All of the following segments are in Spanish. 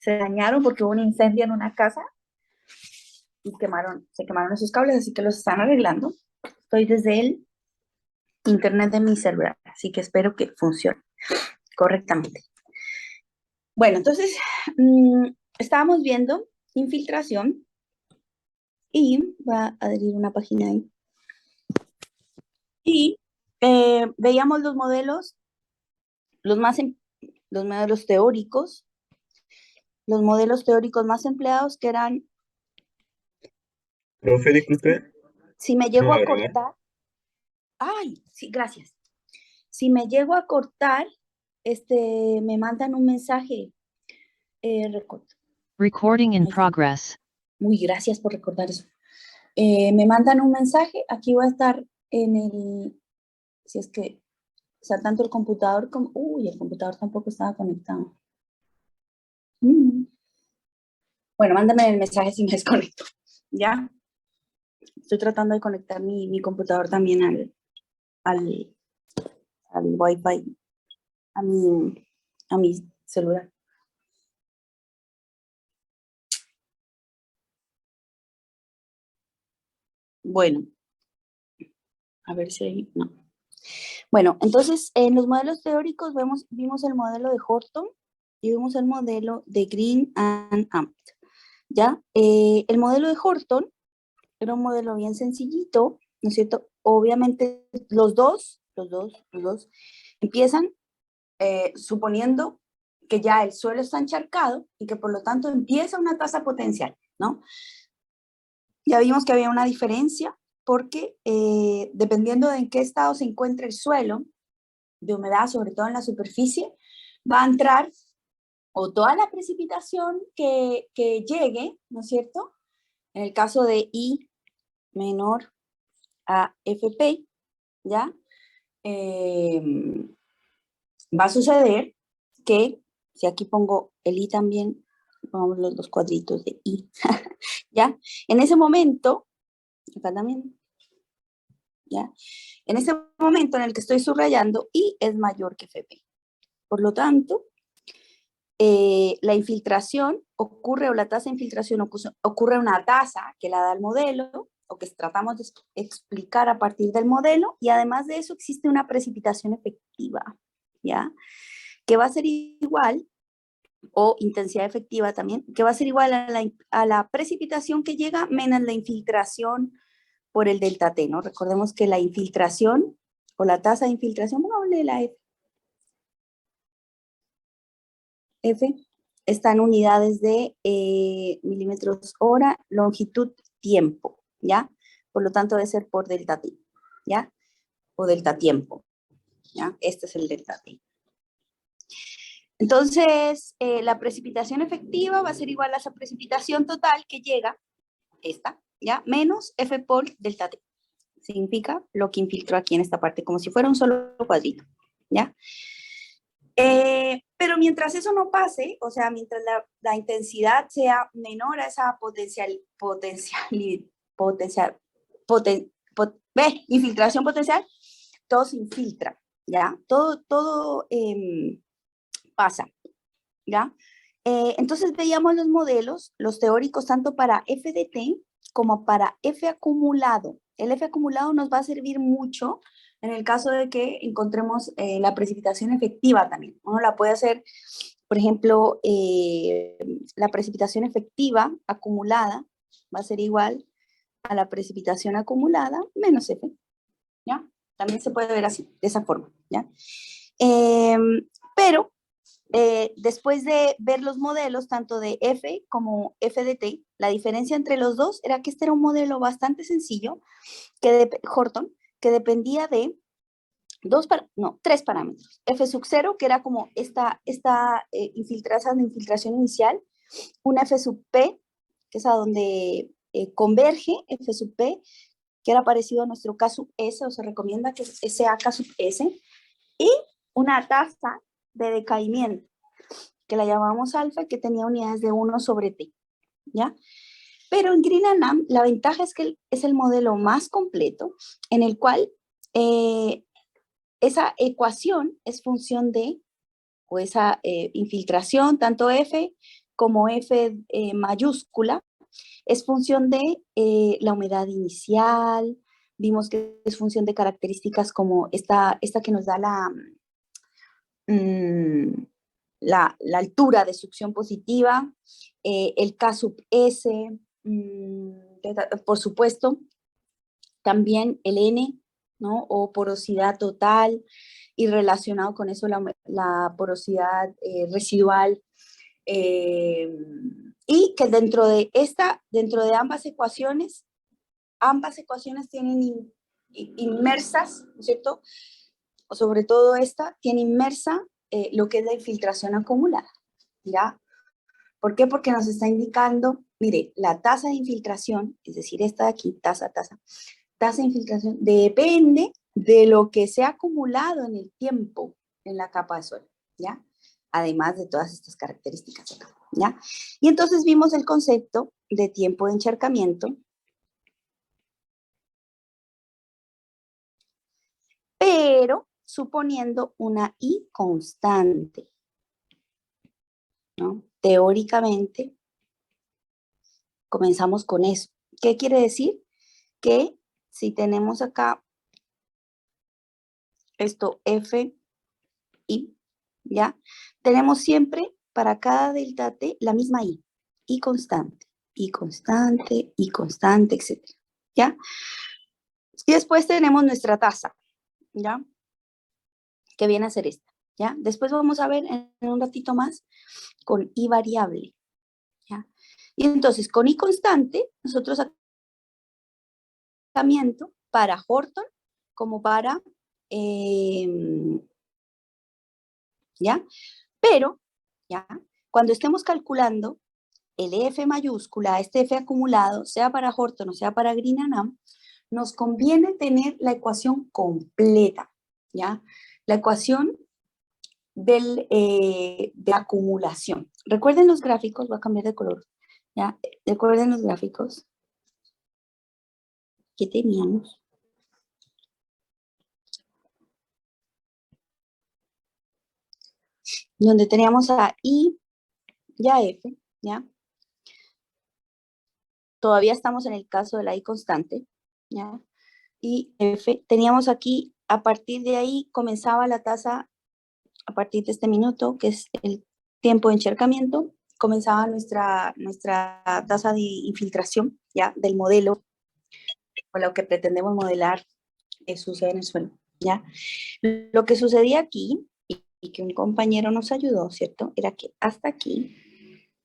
se dañaron porque hubo un incendio en una casa y se quemaron esos cables, así que los están arreglando. Estoy desde el internet de mi celular, así que espero que funcione correctamente. Bueno, entonces, estábamos viendo infiltración y voy a adherir una página ahí. Y veíamos los modelos, los más, los modelos teóricos, más empleados que eran, Profe, disculpe, si me ¿no llego va a a grabar? cortar, ay, sí, gracias. Si me llego a cortar, me mandan un mensaje. Record. Recording in Ahí está. progress. Muy gracias por recordar eso. Me mandan un mensaje, aquí voy a estar en el, si es que, o sea, tanto el computador como, uy, el computador tampoco estaba conectado. Bueno, mándame el mensaje si me desconecto, ¿ya? Estoy tratando de conectar mi computador también al, al Wi-Fi, a mi celular. Bueno, a ver si hay, no. Bueno, entonces en los modelos teóricos vimos el modelo de Horton y vimos el modelo de Green and Amt, ¿ya? El modelo de Horton era un modelo bien sencillito, ¿no es cierto? Obviamente los dos empiezan suponiendo que ya el suelo está encharcado y que por lo tanto empieza una tasa potencial, ¿no? Ya vimos que había una diferencia porque dependiendo de en qué estado se encuentra el suelo, de humedad, sobre todo en la superficie, va a entrar o toda la precipitación que llegue, ¿no es cierto? En el caso de I menor a FP, ¿ya? Va a suceder que, si aquí pongo el I también, pongamos los dos cuadritos de I, ¿ya? En ese momento, acá también, ¿ya? En ese momento en el que estoy subrayando, I es mayor que FP. Por lo tanto, la infiltración ocurre, o la tasa de infiltración ocurre una tasa que la da el modelo, o que tratamos de explicar a partir del modelo, y además de eso existe una precipitación efectiva, ¿ya? Que va a ser igual, o intensidad efectiva también, que va a ser igual a la precipitación que llega menos la infiltración por el delta T, ¿no? Recordemos que la infiltración, o la tasa de infiltración, vamos a hablar de la F, está en unidades de milímetros hora, longitud, tiempo, ¿ya? Por lo tanto, debe ser por delta T, ¿ya? O delta tiempo, ¿ya? Este es el delta T. Entonces, la precipitación efectiva va a ser igual a esa precipitación total que llega, esta, ¿ya? Menos F por delta T. Significa lo que infiltró aquí en esta parte, como si fuera un solo cuadrito, ¿ya? Pero mientras eso no pase, o sea, mientras la intensidad sea menor a esa infiltración potencial, todo se infiltra, ¿ya? Todo pasa, ¿ya? Entonces veíamos los modelos, los teóricos, tanto para F de T como para F acumulado. El F acumulado nos va a servir mucho en el caso de que encontremos la precipitación efectiva también. Uno la puede hacer, por ejemplo, la precipitación efectiva acumulada va a ser igual a la precipitación acumulada menos F, ¿ya? También se puede ver así, de esa forma, ¿ya? Pero después de ver los modelos, tanto de F como F de T, la diferencia entre los dos era que este era un modelo bastante sencillo, Horton, que dependía de tres parámetros. F sub 0, que era como esta infiltración inicial, una F sub P, que es a donde converge F sub P, que era parecido a nuestro K sub S, o se recomienda que sea K sub S, y una tasa de decaimiento, que la llamamos alfa, que tenía unidades de 1 sobre T, ¿ya? Pero en Green and Am, la ventaja es que es el modelo más completo, en el cual esa ecuación es función de, o esa infiltración, tanto F como F mayúscula, es función de la humedad inicial. Vimos que es función de características como esta que nos da mm, la altura de succión positiva, el K sub S, por supuesto, también el N, ¿no? O porosidad total, y relacionado con eso la porosidad residual. Y que dentro de ambas ecuaciones tienen inmersas, ¿no es cierto? O sobre todo esta, tiene inmersa lo que es la infiltración acumulada, ¿ya? ¿Por qué? Porque nos está indicando, mire, la tasa de infiltración, es decir, esta de aquí, tasa de infiltración, depende de lo que se ha acumulado en el tiempo en la capa de suelo, ¿ya? Además de todas estas características acá, ¿ya? Y entonces vimos el concepto de tiempo de encharcamiento, pero suponiendo una I constante, ¿no? Teóricamente, comenzamos con eso. ¿Qué quiere decir? Que si tenemos acá esto F, I, ¿ya? Tenemos siempre para cada delta T la misma I constante, I constante, I constante, etc. ¿Ya? Y después tenemos nuestra tasa, ¿ya? Que viene a ser esta, ¿ya? Después vamos a ver en un ratito más con I variable, ¿ya? Y entonces con I constante, nosotros tratamiento para Horton como para, ¿ya? Pero, ¿ya? Cuando estemos calculando el F mayúscula, este F acumulado, sea para Horton o sea para Green and Am, nos conviene tener la ecuación completa, ¿ya? La ecuación de acumulación. Recuerden los gráficos, voy a cambiar de color, ¿ya? Recuerden los gráficos que teníamos. Donde teníamos a I y a F, ¿ya? Todavía estamos en el caso de la I constante, ¿ya? Y F, teníamos aquí, a partir de ahí comenzaba la tasa, a partir de este minuto, que es el tiempo de encharcamiento, comenzaba nuestra tasa de infiltración, ¿ya? Del modelo, con lo que pretendemos modelar sucede en el suelo, ¿ya? Lo que sucedía aquí, y que un compañero nos ayudó, ¿cierto? Era que hasta aquí,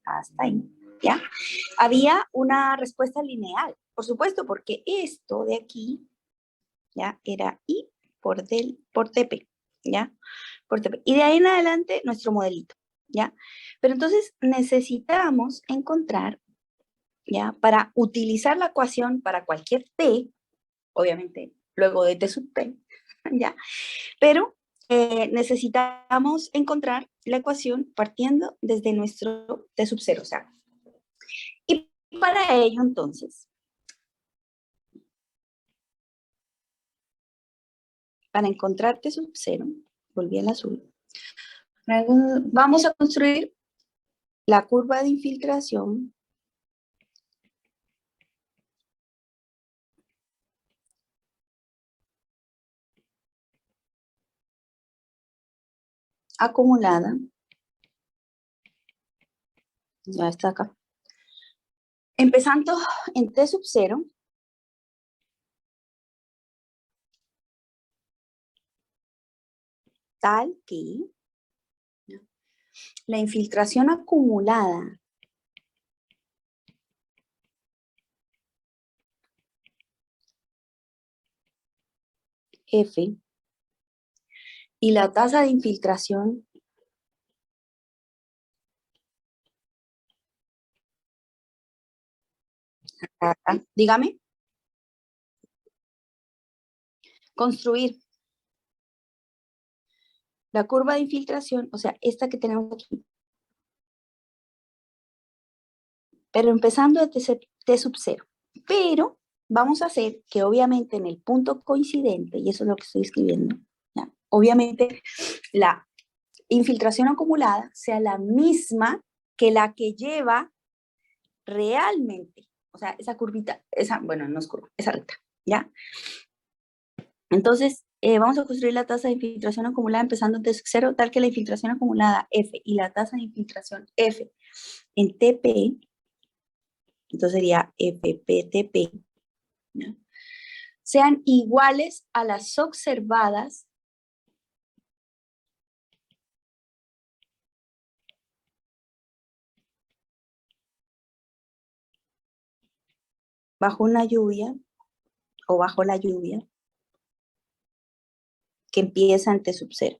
hasta ahí, ¿ya? Había una respuesta lineal, por supuesto, porque esto de aquí, ¿ya? Era I por TP, ¿ya? Por TP. Y de ahí en adelante, nuestro modelito, ¿ya? Pero entonces necesitamos encontrar, ¿ya? Para utilizar la ecuación para cualquier T, obviamente, luego de T sub T, ¿ya? Pero necesitamos encontrar la ecuación partiendo desde nuestro T sub 0, o sea. Y para ello, entonces, para encontrar T sub 0, volví al azul, vamos a construir la curva de infiltración acumulada, ya está acá, empezando en T sub 0, tal que la infiltración acumulada F y la tasa de infiltración acá, dígame, construir la curva de infiltración, o sea, esta que tenemos aquí, pero empezando desde T sub 0. Pero vamos a hacer que obviamente en el punto coincidente, y eso es lo que estoy escribiendo, ¿ya? Obviamente la infiltración acumulada sea la misma que la que lleva realmente, o sea, esa curvita, esa, bueno, no es curva, esa recta, ¿ya? Entonces, vamos a construir la tasa de infiltración acumulada empezando desde cero, tal que la infiltración acumulada F y la tasa de infiltración F en TP, entonces sería FPTP, ¿no? Sean iguales a las observadas bajo una lluvia o bajo la lluvia que empieza ante subcero.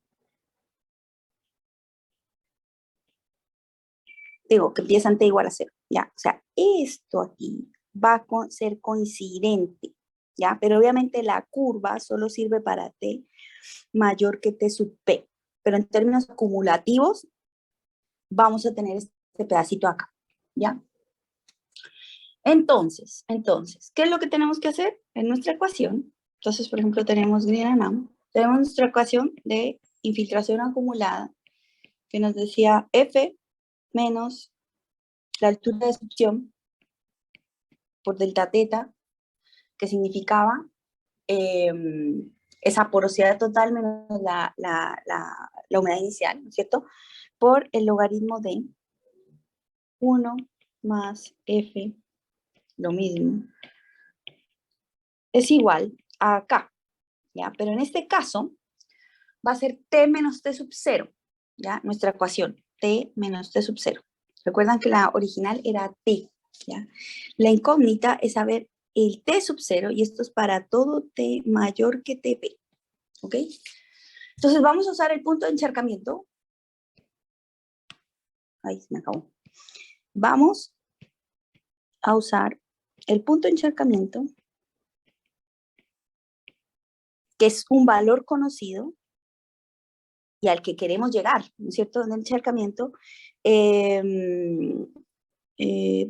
Digo, que empieza ante igual a cero, ¿ya? O sea, esto aquí va a ser coincidente, ¿ya? Pero obviamente la curva solo sirve para T mayor que T sub P. Pero en términos acumulativos, vamos a tener este pedacito acá, ¿ya? Entonces, ¿qué es lo que tenemos que hacer en nuestra ecuación? Entonces, por ejemplo, tenemos tenemos nuestra ecuación de infiltración acumulada, que nos decía F menos la altura de succión por delta teta, que significaba esa porosidad total menos la humedad inicial, ¿no es cierto? Por el logaritmo de 1 más F, lo mismo, es igual a acá, ¿ya? Pero en este caso va a ser T menos T sub 0, ¿ya? Nuestra ecuación, T menos T sub 0. Recuerdan que la original era T, ¿ya? La incógnita es saber el T sub 0 y esto es para todo T mayor que TP, ¿ok? Entonces vamos a usar el punto de encharcamiento. Ahí se me acabó. Vamos a usar el punto de encharcamiento, que es un valor conocido y al que queremos llegar, ¿no es cierto?, en el encharcamiento,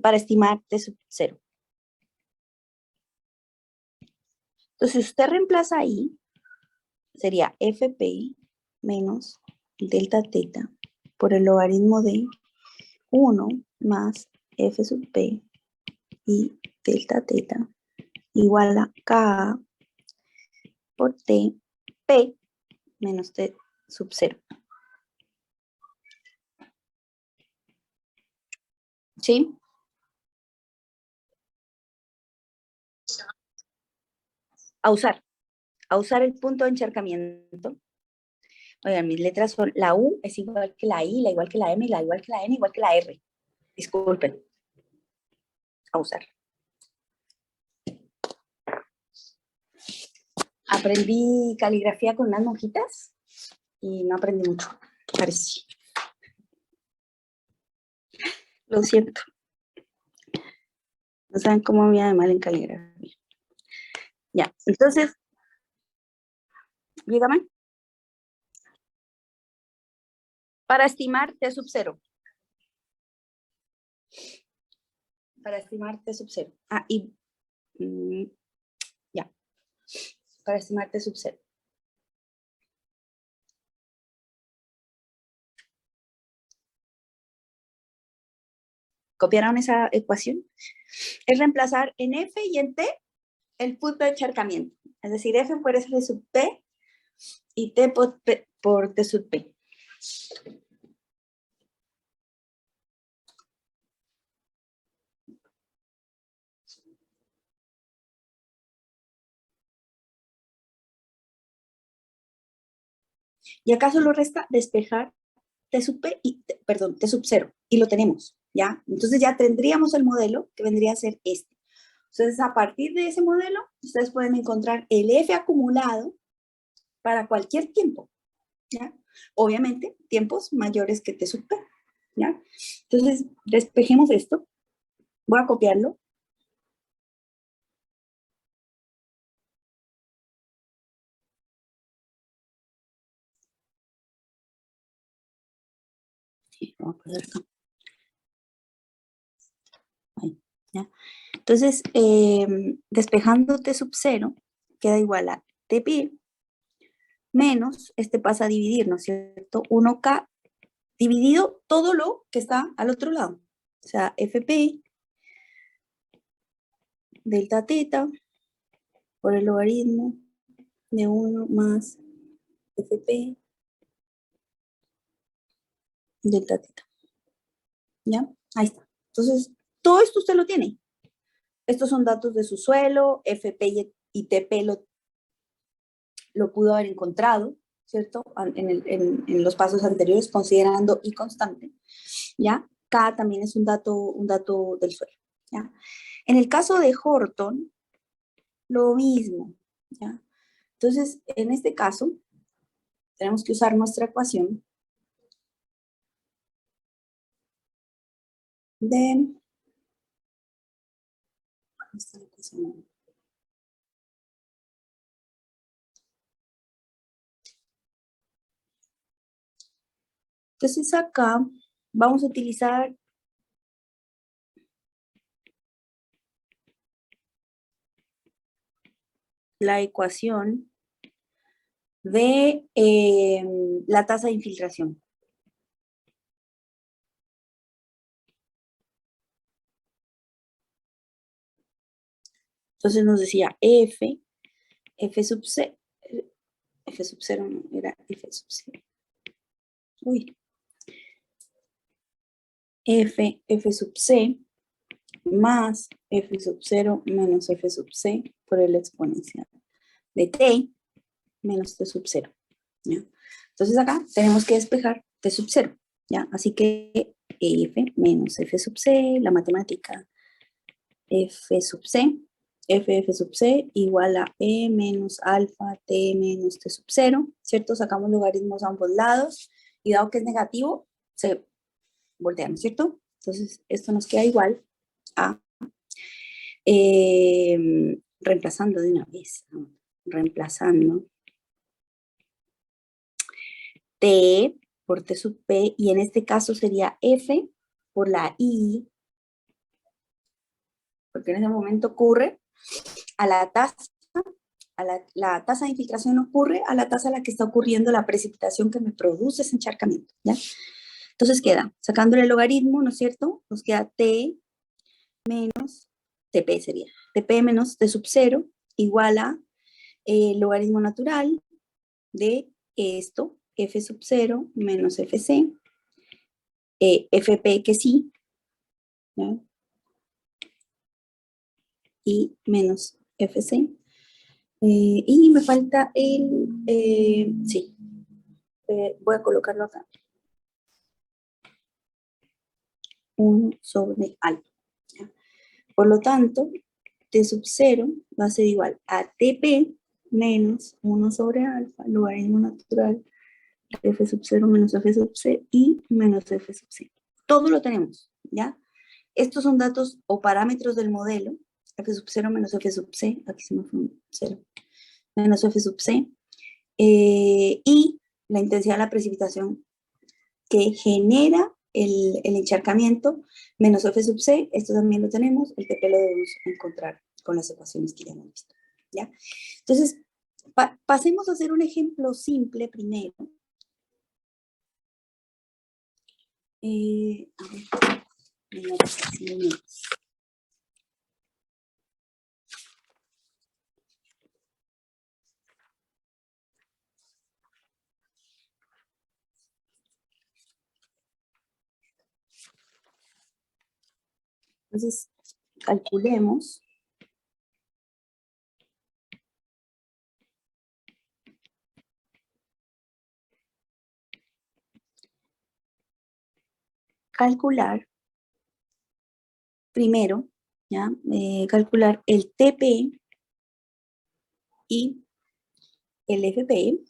para estimar T sub 0. Entonces, usted reemplaza ahí, sería FP menos delta teta por el logaritmo de 1 más F sub P y delta teta igual a K por T, P menos T sub 0. ¿Sí? A usar el punto de encharcamiento. Oigan, mis letras son, la U es igual que la I, la igual que la M, la igual que la N, igual que la R. Disculpen. A usar. Aprendí caligrafía con unas monjitas y no aprendí mucho, parece. Lo siento. No saben cómo me iba de mal en caligrafía. Ya, entonces, dígame. Para estimar T sub 0. Para estimar T sub 0. Ah, y ya. Para estimar T sub 0. ¿Copiaron esa ecuación? Es reemplazar en F y en T el punto de encharcamiento. Es decir, F por F sub P y T por T sub P. Y acá solo resta despejar T sub P y, perdón, T sub 0. Y lo tenemos, ¿ya? Entonces ya tendríamos el modelo que vendría a ser este. Entonces, a partir de ese modelo, ustedes pueden encontrar el F acumulado para cualquier tiempo, ¿ya? Obviamente, tiempos mayores que T sub P, ¿ya? Entonces, despejemos esto. Voy a copiarlo. Sí, vamos a poner acá. Ahí, ¿ya? Entonces, despejando T sub 0, queda igual a TP menos, este pasa a dividir, ¿no es cierto? 1K dividido todo lo que está al otro lado. O sea, FP delta teta por el logaritmo de 1 más FP delta teta. ¿Ya? Ahí está. Entonces, todo esto usted lo tiene. Estos son datos de su suelo, FP y TP lo pudo haber encontrado, ¿cierto? En los pasos anteriores, considerando I constante, ¿ya? K también es un dato del suelo, ¿ya? En el caso de Horton, lo mismo, ¿ya? Entonces, en este caso, tenemos que usar nuestra ecuación de... Esta ecuación. Entonces acá vamos a utilizar la ecuación de la tasa de infiltración. Entonces nos decía F sub C, F sub 0 no, era F sub 0. Uy. F sub C más F sub 0 menos F sub C por el exponencial de T menos T sub 0. ¿Ya? Entonces acá tenemos que despejar T sub 0. ¿Ya? Así que F menos F sub C, la matemática F sub C, F sub C igual a E menos alfa T menos T sub 0, ¿cierto? Sacamos logaritmos a ambos lados y dado que es negativo, se voltean, ¿cierto? Entonces esto nos queda igual a, reemplazando de una vez, ¿no? Reemplazando T por T sub P, y en este caso sería F por la I, porque en ese momento ocurre a la tasa, la tasa de infiltración ocurre a la tasa a la que está ocurriendo la precipitación que me produce ese encharcamiento, ¿ya? Entonces queda, sacándole el logaritmo, ¿no es cierto? Nos queda T menos, TP sería, TP menos T sub 0 igual a logaritmo natural de esto, F sub 0 menos FC, FP que sí, ¿ya? Y menos FC. Y me falta sí, voy a colocarlo acá. 1 sobre alfa. ¿Ya? Por lo tanto, T sub 0 va a ser igual a TP menos 1 sobre alfa, logaritmo natural de F sub 0 menos F sub C y menos F sub C. Todo lo tenemos, ¿ya? Estos son datos o parámetros del modelo, F sub 0 menos F sub C, aquí se me fue un 0, menos F sub C, y la intensidad de la precipitación que genera el encharcamiento, menos F sub C, esto también lo tenemos, el TP lo debemos encontrar con las ecuaciones que ya hemos visto, ¿ya? Entonces, pasemos a hacer un ejemplo simple primero. A ver, entonces, calculemos calcular primero, ¿ya? Calcular el TP y el FP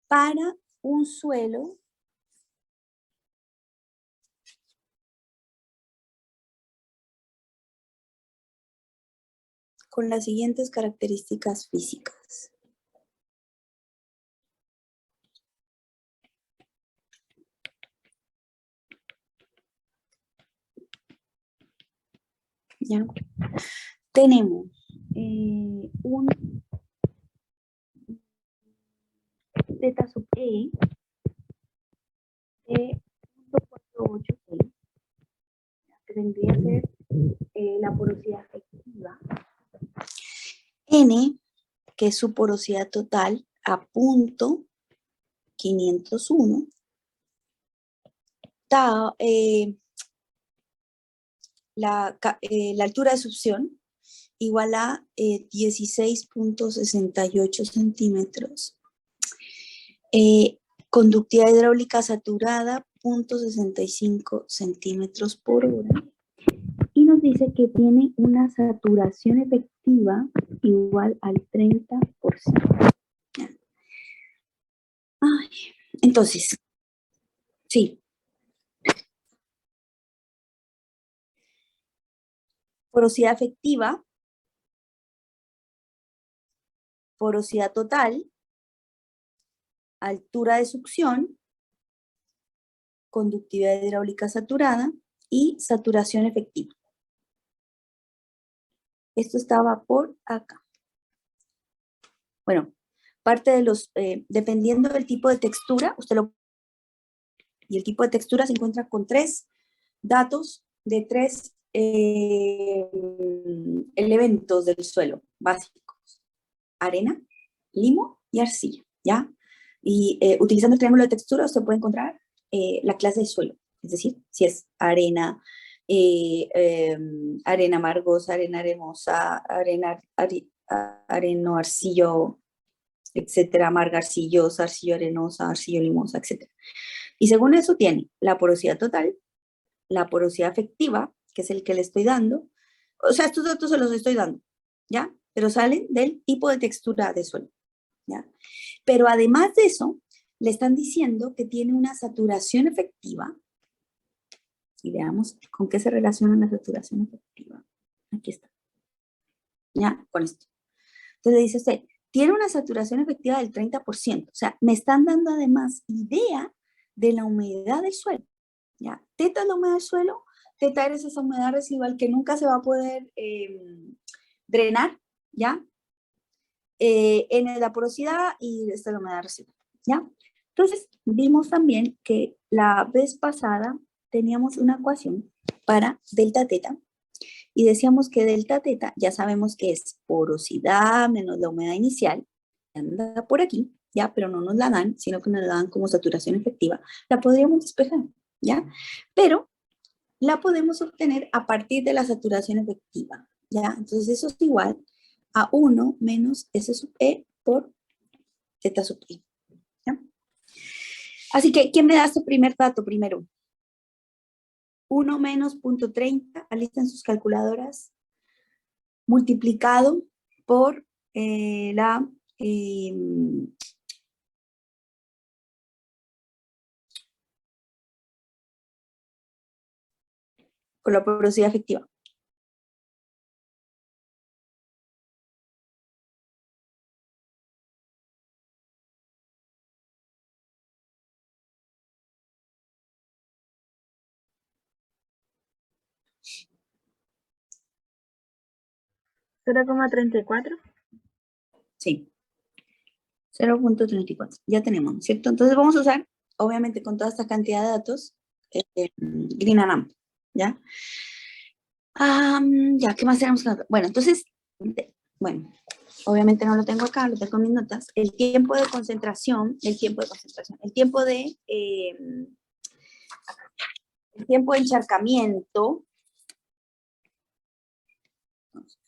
para un suelo con las siguientes características físicas. ¿Ya? Tenemos un θ sub E de 0.486, que tendría que ser la porosidad efectiva. N, que es su porosidad total, a punto 501. La altura de succión igual a 16.68 centímetros. Conductividad hidráulica saturada, 0.65 centímetros por hora. Y nos dice que tiene una saturación efectiva igual al 30%. Ay, entonces, sí. Porosidad efectiva, porosidad total, altura de succión, conductividad hidráulica saturada y saturación efectiva. Esto estaba por acá. Bueno, parte de los, dependiendo del tipo de textura, y el tipo de textura se encuentra con 3 datos de 3 elementos del suelo básicos: arena, limo y arcilla, ¿ya? Y utilizando el triángulo de textura usted puede encontrar la clase de suelo, es decir, si es arena, arena margosa, arena aremosa, areno arcillo, etcétera, marga arcillosa, arcillo arenosa, arcillo limosa, etcétera. Y según eso tiene la porosidad total, la porosidad efectiva, que es el que le estoy dando. O sea, estos datos se los estoy dando, ¿ya? Pero salen del tipo de textura de suelo, ¿ya? Pero además de eso, le están diciendo que tiene una saturación efectiva. Y veamos con qué se relaciona la saturación efectiva. Aquí está. ¿Ya? Con esto. Entonces le dice usted, tiene una saturación efectiva del 30%. O sea, me están dando además idea de la humedad del suelo. ¿Ya? Teta es la humedad del suelo, teta es esa humedad residual que nunca se va a poder drenar, ¿ya? N es la porosidad y esta es la humedad residual, ¿ya? Entonces, vimos también que la vez pasada teníamos una ecuación para delta teta y decíamos que delta teta ya sabemos que es porosidad menos la humedad inicial, anda por aquí, ¿ya? Pero no nos la dan, sino que nos la dan como saturación efectiva. La podríamos despejar, ¿ya? Pero la podemos obtener a partir de la saturación efectiva, ¿ya? Entonces eso es igual a 1 menos S sub E por teta sub I, ¿ya? Así que, ¿quién me da este primer dato primero? 1 menos 0.30, alisten sus calculadoras, multiplicado por con la porosidad efectiva. ¿0,34? Sí, 0.34. Ya tenemos, ¿cierto? Entonces vamos a usar, obviamente con toda esta cantidad de datos, Green and Amp, ¿ya? Ya, ¿qué más tenemos que hacer? Bueno, entonces, bueno, obviamente no lo tengo acá, lo tengo en mis notas. El tiempo de concentración, el tiempo de encharcamiento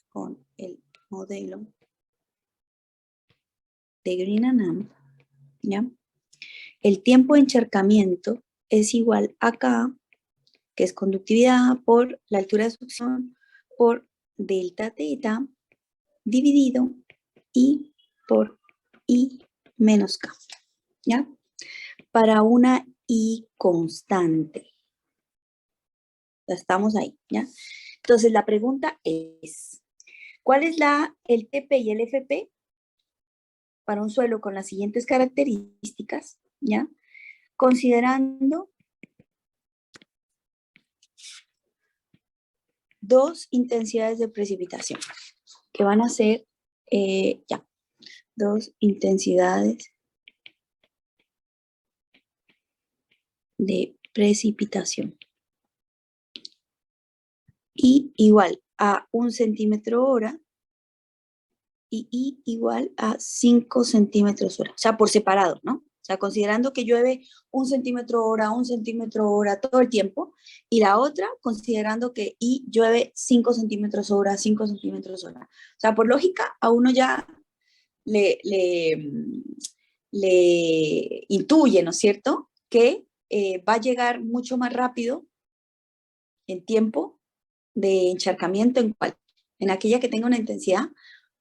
con el modelo de Green and Amp, ¿ya? El tiempo de encharcamiento es igual a K, que es conductividad, por la altura de succión, por delta teta, dividido I por I menos K, ¿ya? Para una I constante. Ya estamos ahí, ¿ya? Entonces la pregunta es, ¿cuál es el TP y el FP para un suelo con las siguientes características, ¿ya? Considerando dos intensidades de precipitación, que van a ser, dos intensidades de precipitación. I igual a 1 centímetro hora y I igual a 5 centímetros hora. O sea, por separado, ¿no? O sea, considerando que llueve 1 centímetro hora todo el tiempo, y la otra considerando que I llueve 5 centímetros hora, 5 centímetros hora. O sea, por lógica, a uno ya le intuye, ¿no es cierto?, que va a llegar mucho más rápido en tiempo de encharcamiento en cuál, en aquella que tenga una intensidad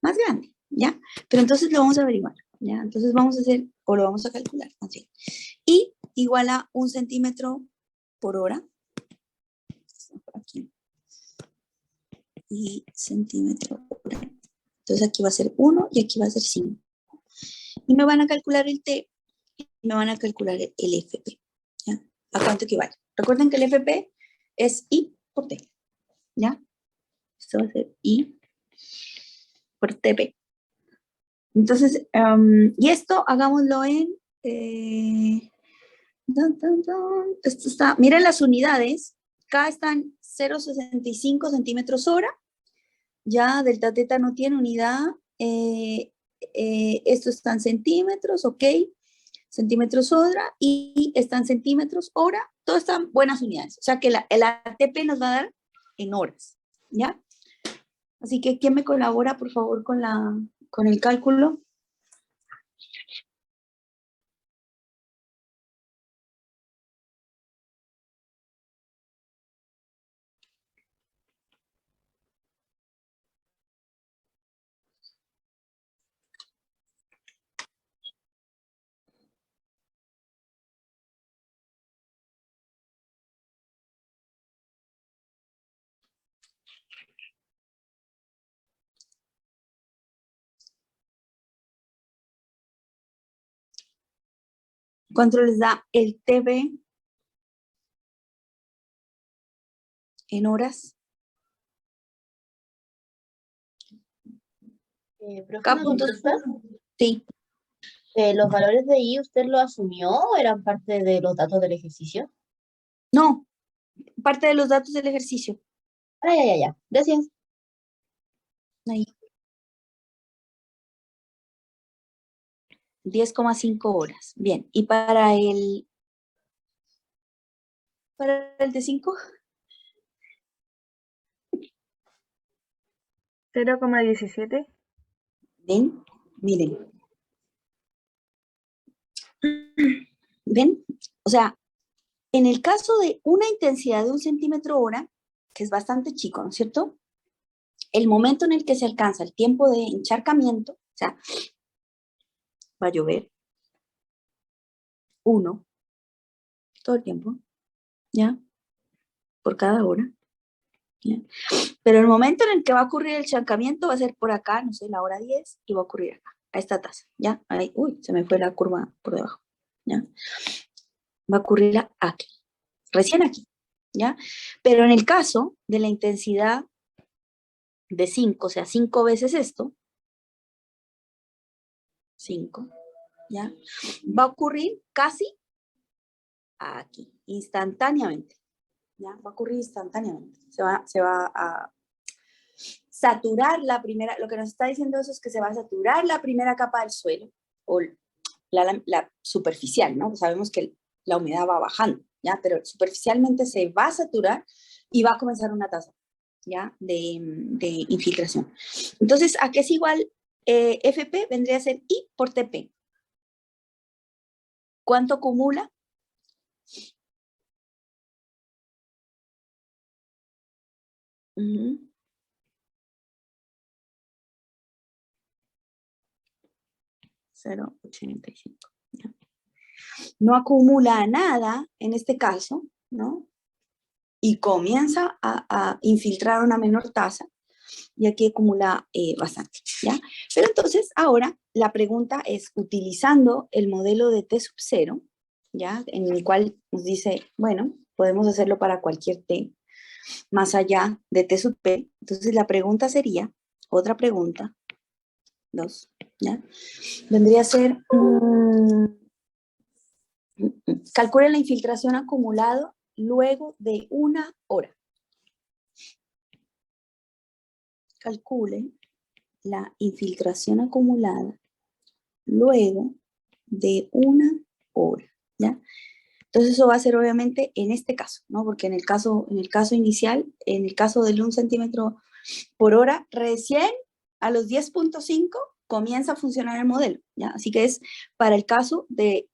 más grande, ¿ya? Pero entonces lo vamos a averiguar, ¿ya? Entonces vamos a hacer, o lo vamos a calcular, más bien. Y igual a 1 centímetro por hora, aquí, y centímetro por hora. Entonces aquí va a ser 1 y aquí va a ser 5. Y me van a calcular el T y me van a calcular el FP, ¿ya? ¿A cuánto equivale? Recuerden que el FP es I por T, ¿ya? Esto va a ser I por TP. Entonces, y esto hagámoslo en... esto está, miren las unidades, acá están 0,65 centímetros hora, ya delta teta no tiene unidad, esto está en centímetros, ok, centímetros hora, y están centímetros hora, todas están buenas unidades, o sea que el ATP nos va a dar en horas, ¿ya? Así que, ¿quién me colabora, por favor, con el cálculo? ¿Cuánto les da el TB en horas? Profe, Cada una punto. consulta. Sí. ¿Los valores de I usted los asumió o eran parte de los datos del ejercicio? No, parte de los datos del ejercicio. Ah, ya. Gracias. Ahí. 10,5 horas. Bien. ¿Y para el de 5? 0,17. Ven, miren. ¿Ven? O sea, en el caso de una intensidad de 1 centímetro hora, que es bastante chico, ¿no es cierto? El momento en el que se alcanza el tiempo de encharcamiento, o sea, va a llover 1 todo el tiempo, ¿ya? Por cada hora, ¿ya? Pero el momento en el que va a ocurrir el encharcamiento va a ser por acá, no sé, la hora 10, y va a ocurrir acá, a esta tasa, ¿ya? Ahí, uy, se me fue la curva por debajo, ¿ya? Va a ocurrir aquí, recién aquí, ¿ya? Pero en el caso de la intensidad de 5, o sea, 5 veces esto, 5, ¿ya? Va a ocurrir casi aquí, instantáneamente, ¿ya? Va a ocurrir instantáneamente. Se va a saturar la primera, lo que nos está diciendo eso es que se va a saturar la primera capa del suelo, o la superficial, ¿no? Sabemos que la humedad va bajando, ¿ya? Pero superficialmente se va a saturar y va a comenzar una tasa, ¿ya? De infiltración. Entonces, ¿a qué es igual FP? Vendría a ser I por TP. ¿Cuánto acumula? Uh-huh. 0,85. ¿Ya? No acumula nada en este caso, ¿no? Y comienza a infiltrar una menor tasa, y aquí acumula bastante, ¿ya? Pero entonces ahora la pregunta es, utilizando el modelo de T sub 0, ¿ya? En el cual nos dice, bueno, podemos hacerlo para cualquier T más allá de T sub P. Entonces la pregunta sería, otra pregunta, 2, ¿ya? Vendría a ser, Calcule la infiltración acumulada luego de 1 hora. Calcule la infiltración acumulada luego de 1 hora, ¿ya? Entonces eso va a ser obviamente en este caso, ¿no? Porque en el caso inicial, en el caso del 1 centímetro por hora, recién a los 10.5 comienza a funcionar el modelo, ¿ya? Así que es para el caso de,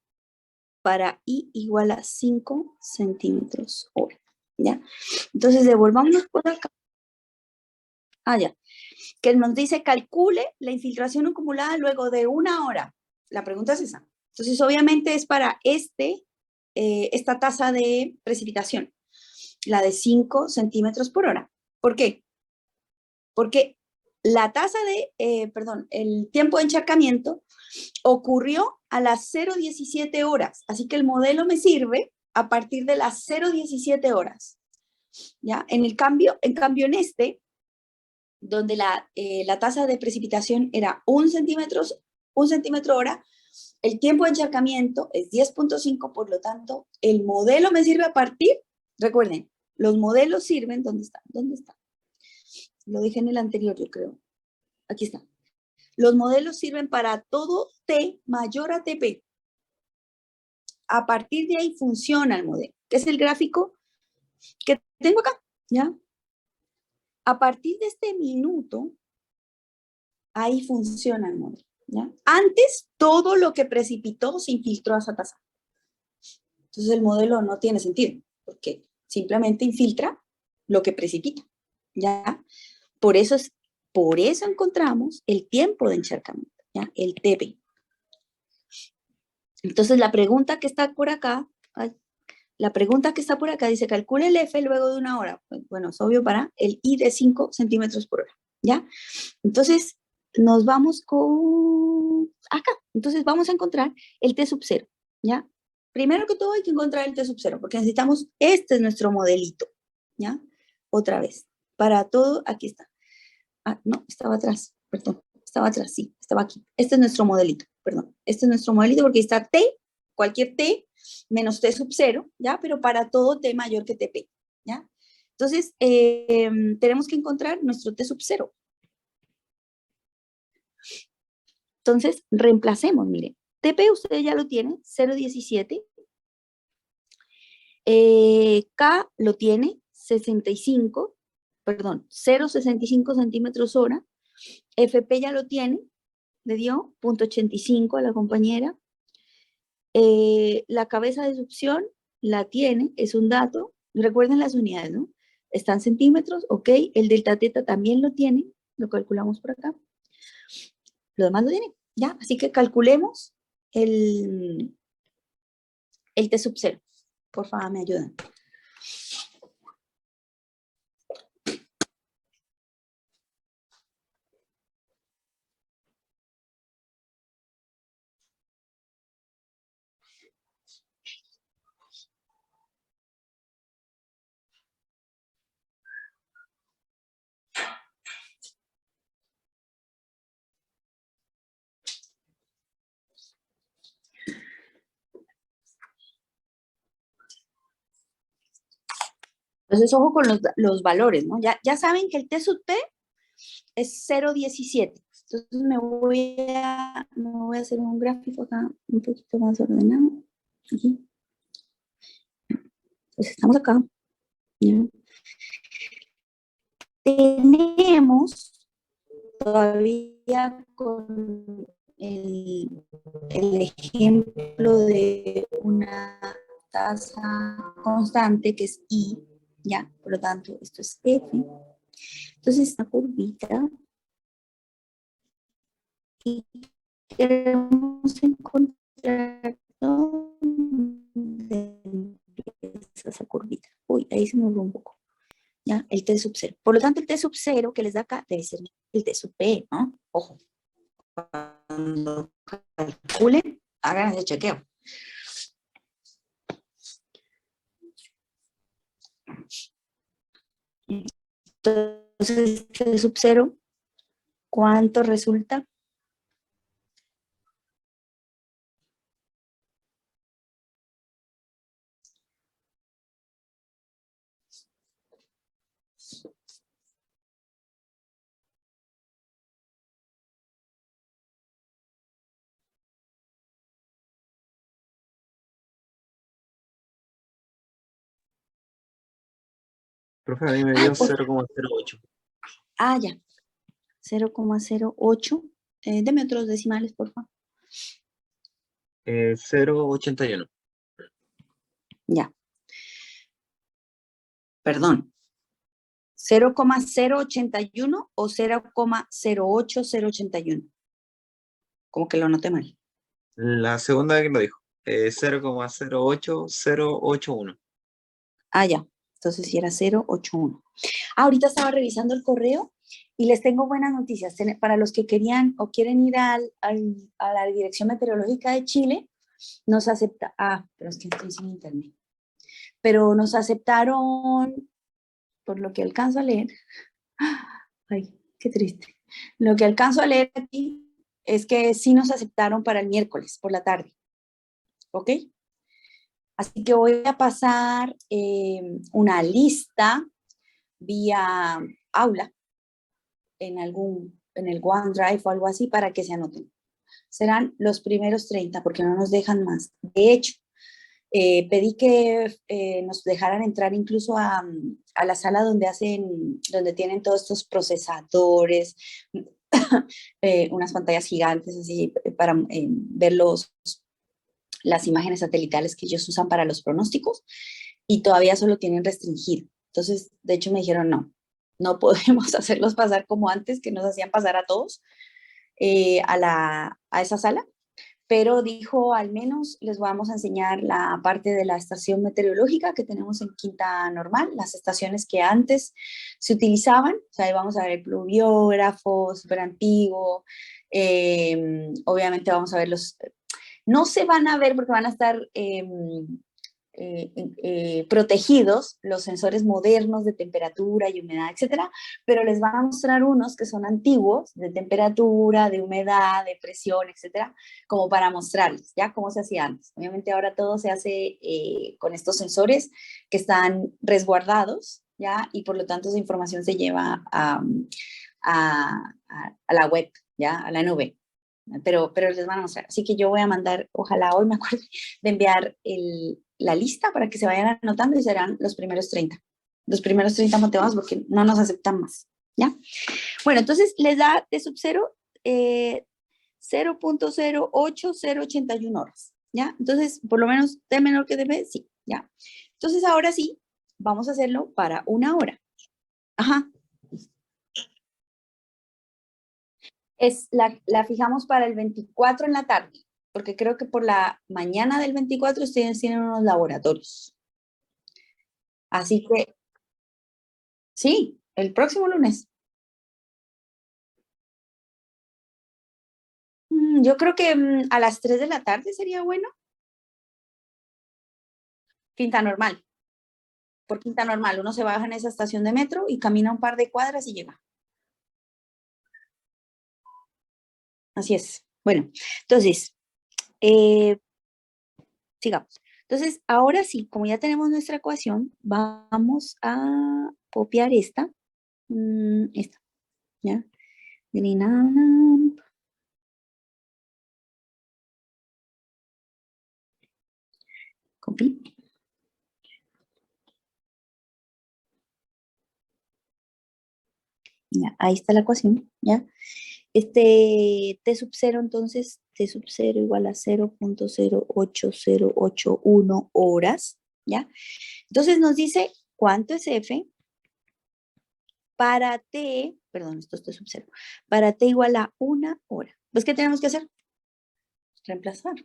para I igual a 5 centímetros hora, ¿ya? Entonces devolvámonos por acá. Ya. Que nos dice calcule la infiltración acumulada luego de 1 hora. La pregunta es esa. Entonces, obviamente es para esta tasa de precipitación, la de 5 centímetros por hora. ¿Por qué? Porque la tasa de, el tiempo de encharcamiento ocurrió a las 0,17 horas. Así que el modelo me sirve a partir de las 0,17 horas. ¿Ya? En cambio, en este, donde la tasa de precipitación era 1 centímetro hora, el tiempo de encharcamiento es 10.5, por lo tanto, el modelo me sirve a partir, recuerden, los modelos sirven, ¿dónde está? ¿Dónde está? Lo dije en el anterior, yo creo. Aquí está. Los modelos sirven para todo T mayor a TP. A partir de ahí funciona el modelo, que es el gráfico que tengo acá, ¿ya? A partir de este minuto, ahí funciona el modelo, ¿ya? Antes, todo lo que precipitó se infiltró a esa tasa. Entonces, el modelo no tiene sentido, porque simplemente infiltra lo que precipita, ¿ya? Por eso encontramos el tiempo de encharcamiento, ¿ya? El TP. Entonces, la pregunta que está por acá, dice, calcule el F luego de 1 hora. Bueno, es obvio para el I de 5 centímetros por hora, ¿ya? Entonces, nos vamos con acá. Entonces, vamos a encontrar el T sub 0, ¿ya? Primero que todo hay que encontrar el T sub 0, porque necesitamos, este es nuestro modelito, ¿ya? Otra vez, para todo, aquí está. No, estaba atrás, perdón, estaba atrás, sí, estaba aquí. Este es nuestro modelito, perdón. Este es nuestro modelito porque está T, cualquier T, menos T sub 0, ¿ya? Pero para todo T mayor que TP, ¿ya? Entonces, tenemos que encontrar nuestro T sub 0. Entonces, reemplacemos, miren. TP usted ya lo tiene, 0,17. K lo tiene, 0,65 centímetros hora. FP ya lo tiene, le dio 0,85 a la compañera. La cabeza de succión la tiene, es un dato. Recuerden las unidades, ¿no? Están centímetros, ok. El delta teta también lo tiene, lo calculamos por acá. Lo demás lo tiene, ¿ya? Así que calculemos el T sub 0. Por favor, me ayudan. Entonces, ojo con los valores, ¿no? Ya saben que el T sub P es 0,17. Entonces, me voy a hacer un gráfico acá un poquito más ordenado. Aquí. Pues estamos acá. ¿Ya? Tenemos todavía con el ejemplo de una tasa constante que es I, ¿ya? Por lo tanto, esto es F. Entonces, esta curvita, y queremos encontrar dónde empieza esa curvita. Uy, ahí se me movió un poco. ¿Ya? El T sub 0. Por lo tanto, el T sub 0 que les da acá debe ser el T sub P, ¿no? Ojo. Cuando calculen, hagan ese chequeo. Entonces, T sub 0, ¿cuánto resulta? Profe, a mí me dio por- 0,08. Ah, ya. 0,08. Deme otros decimales, por favor. 0,81. Ya. Perdón. 0,081 o 0,08081. Como que lo noté mal. La segunda que lo dijo. 0,08081. Ah, ya. Entonces sí era 081. Ahorita estaba revisando el correo y les tengo buenas noticias. Para los que querían o quieren ir a la Dirección Meteorológica de Chile, nos acepta. Ah, pero es que estoy sin internet. Pero nos aceptaron, por lo que alcanzo a leer. Ay, qué triste. Lo que alcanzo a leer aquí es que sí nos aceptaron para el miércoles por la tarde. ¿Ok? Así que voy a pasar una lista vía aula en el OneDrive o algo así para que se anoten. Serán los primeros 30 porque no nos dejan más. De hecho, pedí que nos dejaran entrar incluso a la sala donde tienen todos estos procesadores, unas pantallas gigantes así para ver las imágenes satelitales que ellos usan para los pronósticos y todavía solo tienen restringido. Entonces, de hecho me dijeron, no podemos hacerlos pasar como antes, que nos hacían pasar a todos a esa sala, pero dijo, al menos les vamos a enseñar la parte de la estación meteorológica que tenemos en Quinta Normal, las estaciones que antes se utilizaban, o sea, ahí vamos a ver el pluviógrafo, súper antiguo, obviamente vamos a ver no se van a ver porque van a estar protegidos los sensores modernos de temperatura y humedad, etcétera, pero les van a mostrar unos que son antiguos de temperatura, de humedad, de presión, etcétera, como para mostrarles, ¿ya? Cómo se hacía antes. Obviamente ahora todo se hace con estos sensores que están resguardados, ¿ya? Y por lo tanto esa información se lleva a la web, ¿ya? A la nube. Pero les van a mostrar. Así que yo voy a mandar, ojalá hoy me acuerde de enviar la lista para que se vayan anotando y serán los primeros 30. Los primeros 30 motivados porque no nos aceptan más, ¿ya? Bueno, entonces les da de sub 0 0.08081 horas, ¿ya? Entonces, por lo menos de menor que debe, sí, ¿ya? Entonces, ahora sí, vamos a hacerlo para una hora. Ajá. La fijamos para el 24 en la tarde, porque creo que por la mañana del 24 ustedes tienen unos laboratorios. Así que, sí, el próximo lunes. Yo creo que a las 3 de la tarde sería bueno. Quinta Normal. Por Quinta Normal, uno se baja en esa estación de metro y camina un par de cuadras y llega. Así es. Bueno, entonces, sigamos. Entonces, ahora sí, como ya tenemos nuestra ecuación, vamos a copiar esta, ¿ya? Copy. Ya, ahí está la ecuación, ¿ya? T sub 0, entonces, T sub 0 igual a 0.08081 horas, ¿ya? Entonces nos dice cuánto es F para T, perdón, esto es T sub 0, para T igual a 1 hora. Pues, ¿qué tenemos que hacer? Reemplazar,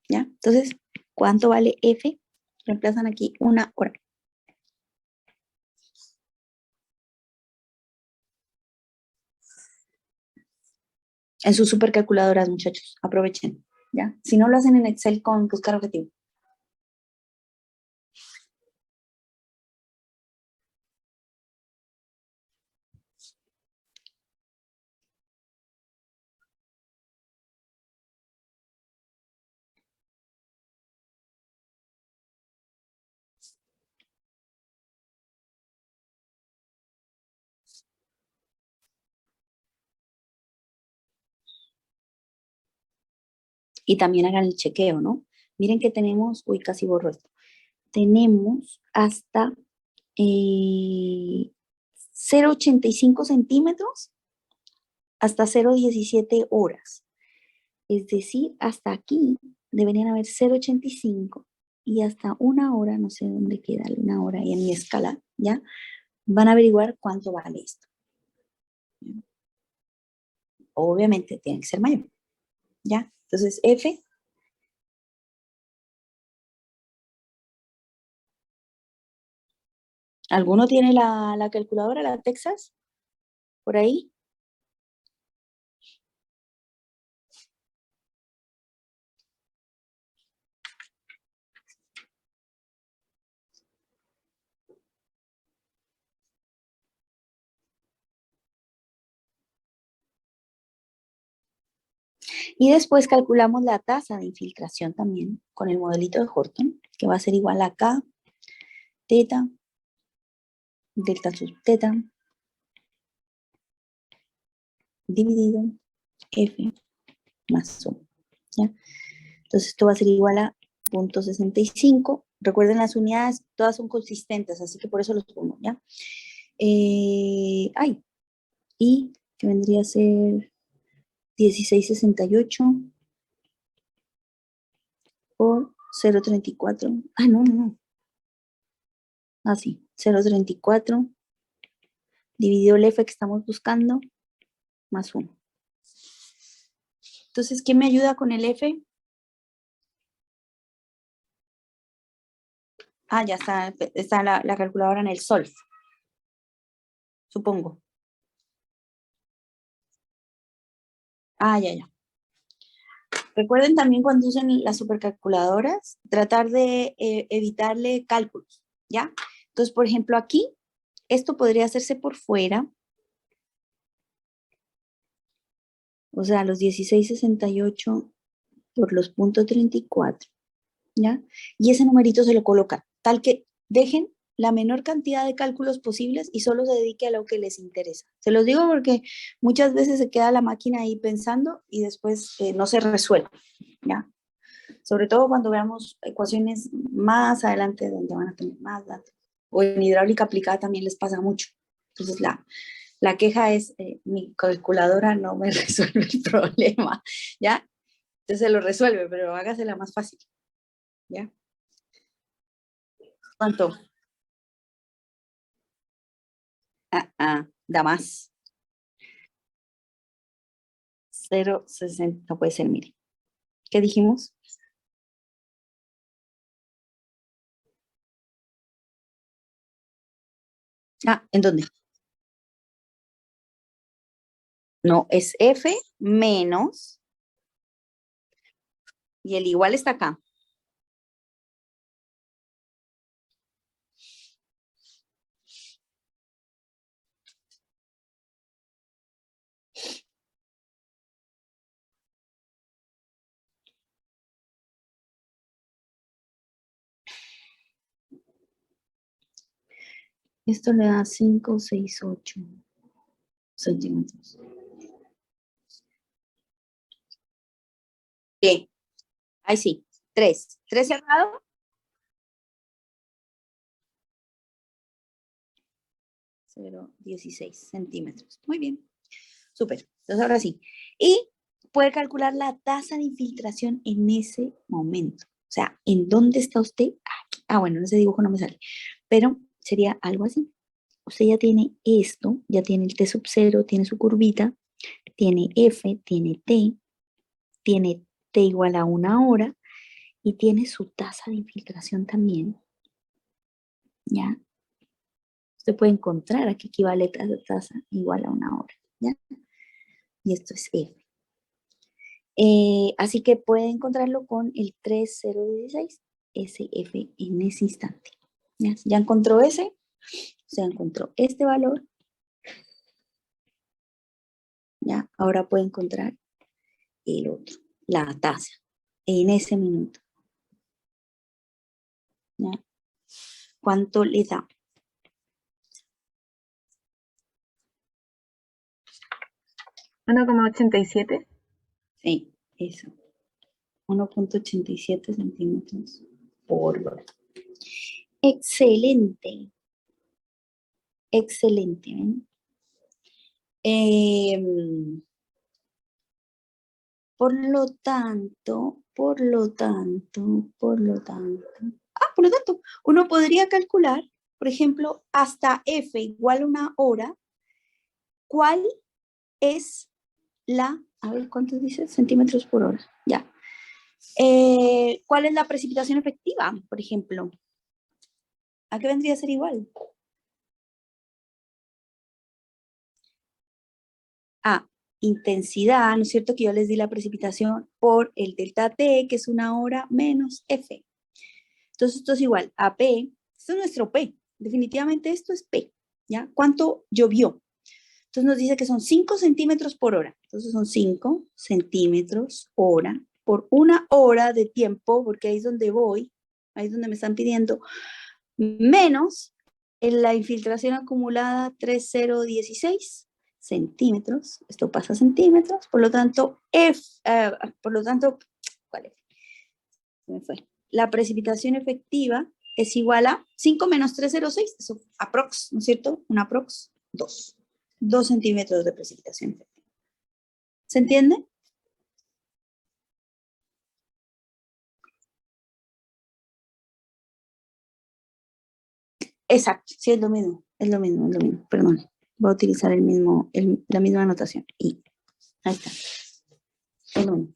¿ya? Entonces, ¿cuánto vale F? Reemplazan aquí 1 hora. En sus supercalculadoras, muchachos, aprovechen, ¿ya? Si no lo hacen en Excel con buscar objetivo. Y también hagan el chequeo, ¿no? Miren que tenemos, uy, casi borro esto. Tenemos hasta 0,85 centímetros hasta 0,17 horas. Es decir, hasta aquí deberían haber 0,85 y hasta 1 hora, no sé dónde queda una hora ahí en mi escala, ¿ya? Van a averiguar cuánto vale esto. Obviamente tiene que ser mayor, ¿ya? Entonces, F. ¿Alguno tiene la calculadora, la Texas? ¿Por ahí? Y después calculamos la tasa de infiltración también con el modelito de Horton, que va a ser igual a K, teta, delta sub teta, dividido F más 1. ¿Ya? Entonces esto va a ser igual a 0,65. Recuerden, las unidades todas son consistentes, así que por eso los pongo, ¿ya? Y que vendría a ser 1668 por 0,34. No. Así, 0,34 dividido el F que estamos buscando, más 1. Entonces, ¿qué me ayuda con el F? Ya está la calculadora en el Solve, supongo. Ya. Recuerden también cuando usen las supercalculadoras, tratar de evitarle cálculos, ¿ya? Entonces, por ejemplo, aquí, esto podría hacerse por fuera. O sea, los 1668 por los .34, ¿ya? Y ese numerito se lo coloca, tal que dejen la menor cantidad de cálculos posibles y solo se dedique a lo que les interesa. Se los digo porque muchas veces se queda la máquina ahí pensando y después no se resuelve, ¿ya? Sobre todo cuando veamos ecuaciones más adelante donde van a tener más datos. O en hidráulica aplicada también les pasa mucho. Entonces la queja es, mi calculadora no me resuelve el problema, ¿ya? Entonces se lo resuelve, pero hágasela más fácil, ¿ya? ¿Cuánto? Da más. 0,60, no puede ser, mire. ¿Qué dijimos? ¿En dónde? No, es F menos, y el igual está acá. Esto le da 568 centímetros. ¿Qué? Ahí sí, 3. 3 cerrado. 0,16 centímetros. Muy bien. Súper. Entonces ahora sí. Y puede calcular la tasa de infiltración en ese momento. O sea, ¿en dónde está usted? Aquí. Bueno, en ese dibujo no me sale. Pero sería algo así. Usted ya tiene esto, ya tiene el T sub 0, tiene su curvita, tiene F, tiene T igual a 1 hora y tiene su tasa de infiltración también. ¿Ya? Usted puede encontrar a qué equivale esa tasa igual a 1 hora. ¿Ya? Y esto es F. Así que puede encontrarlo con el 3016 SF en ese instante. ¿Ya encontró ese? Ya encontró este valor. ¿Ya? Ahora puede encontrar el otro, la tasa, en ese minuto. ¿Ya? ¿Cuánto le da? ¿1,87? Sí, eso. 1,87 centímetros por hora. Excelente. Excelente. ¿Ven? Por lo tanto, uno podría calcular, por ejemplo, hasta F igual a una hora, ¿cuál es a ver, ¿cuántos dice? Centímetros por hora, ya. ¿Cuál es la precipitación efectiva, por ejemplo? ¿A qué vendría a ser igual? A intensidad, ¿no es cierto? Que yo les di la precipitación por el delta T, que es una hora menos F. Entonces esto es igual a P, esto es nuestro P, definitivamente esto es P, ¿ya? ¿Cuánto llovió? Entonces nos dice que son 5 centímetros por hora, entonces son 5 centímetros hora por una hora de tiempo, porque ahí es donde voy, ahí es donde me están pidiendo, menos en la infiltración acumulada 3016 centímetros, esto pasa a centímetros, por lo tanto, ¿cuál es? Se me fue. La precipitación efectiva es igual a 5 menos 306, eso aprox, ¿no es cierto? Un aprox, 2. 2 centímetros de precipitación efectiva. ¿Se entiende? Exacto, sí, es lo mismo, perdón. Voy a utilizar la misma anotación. Y ahí está. Es lo mismo.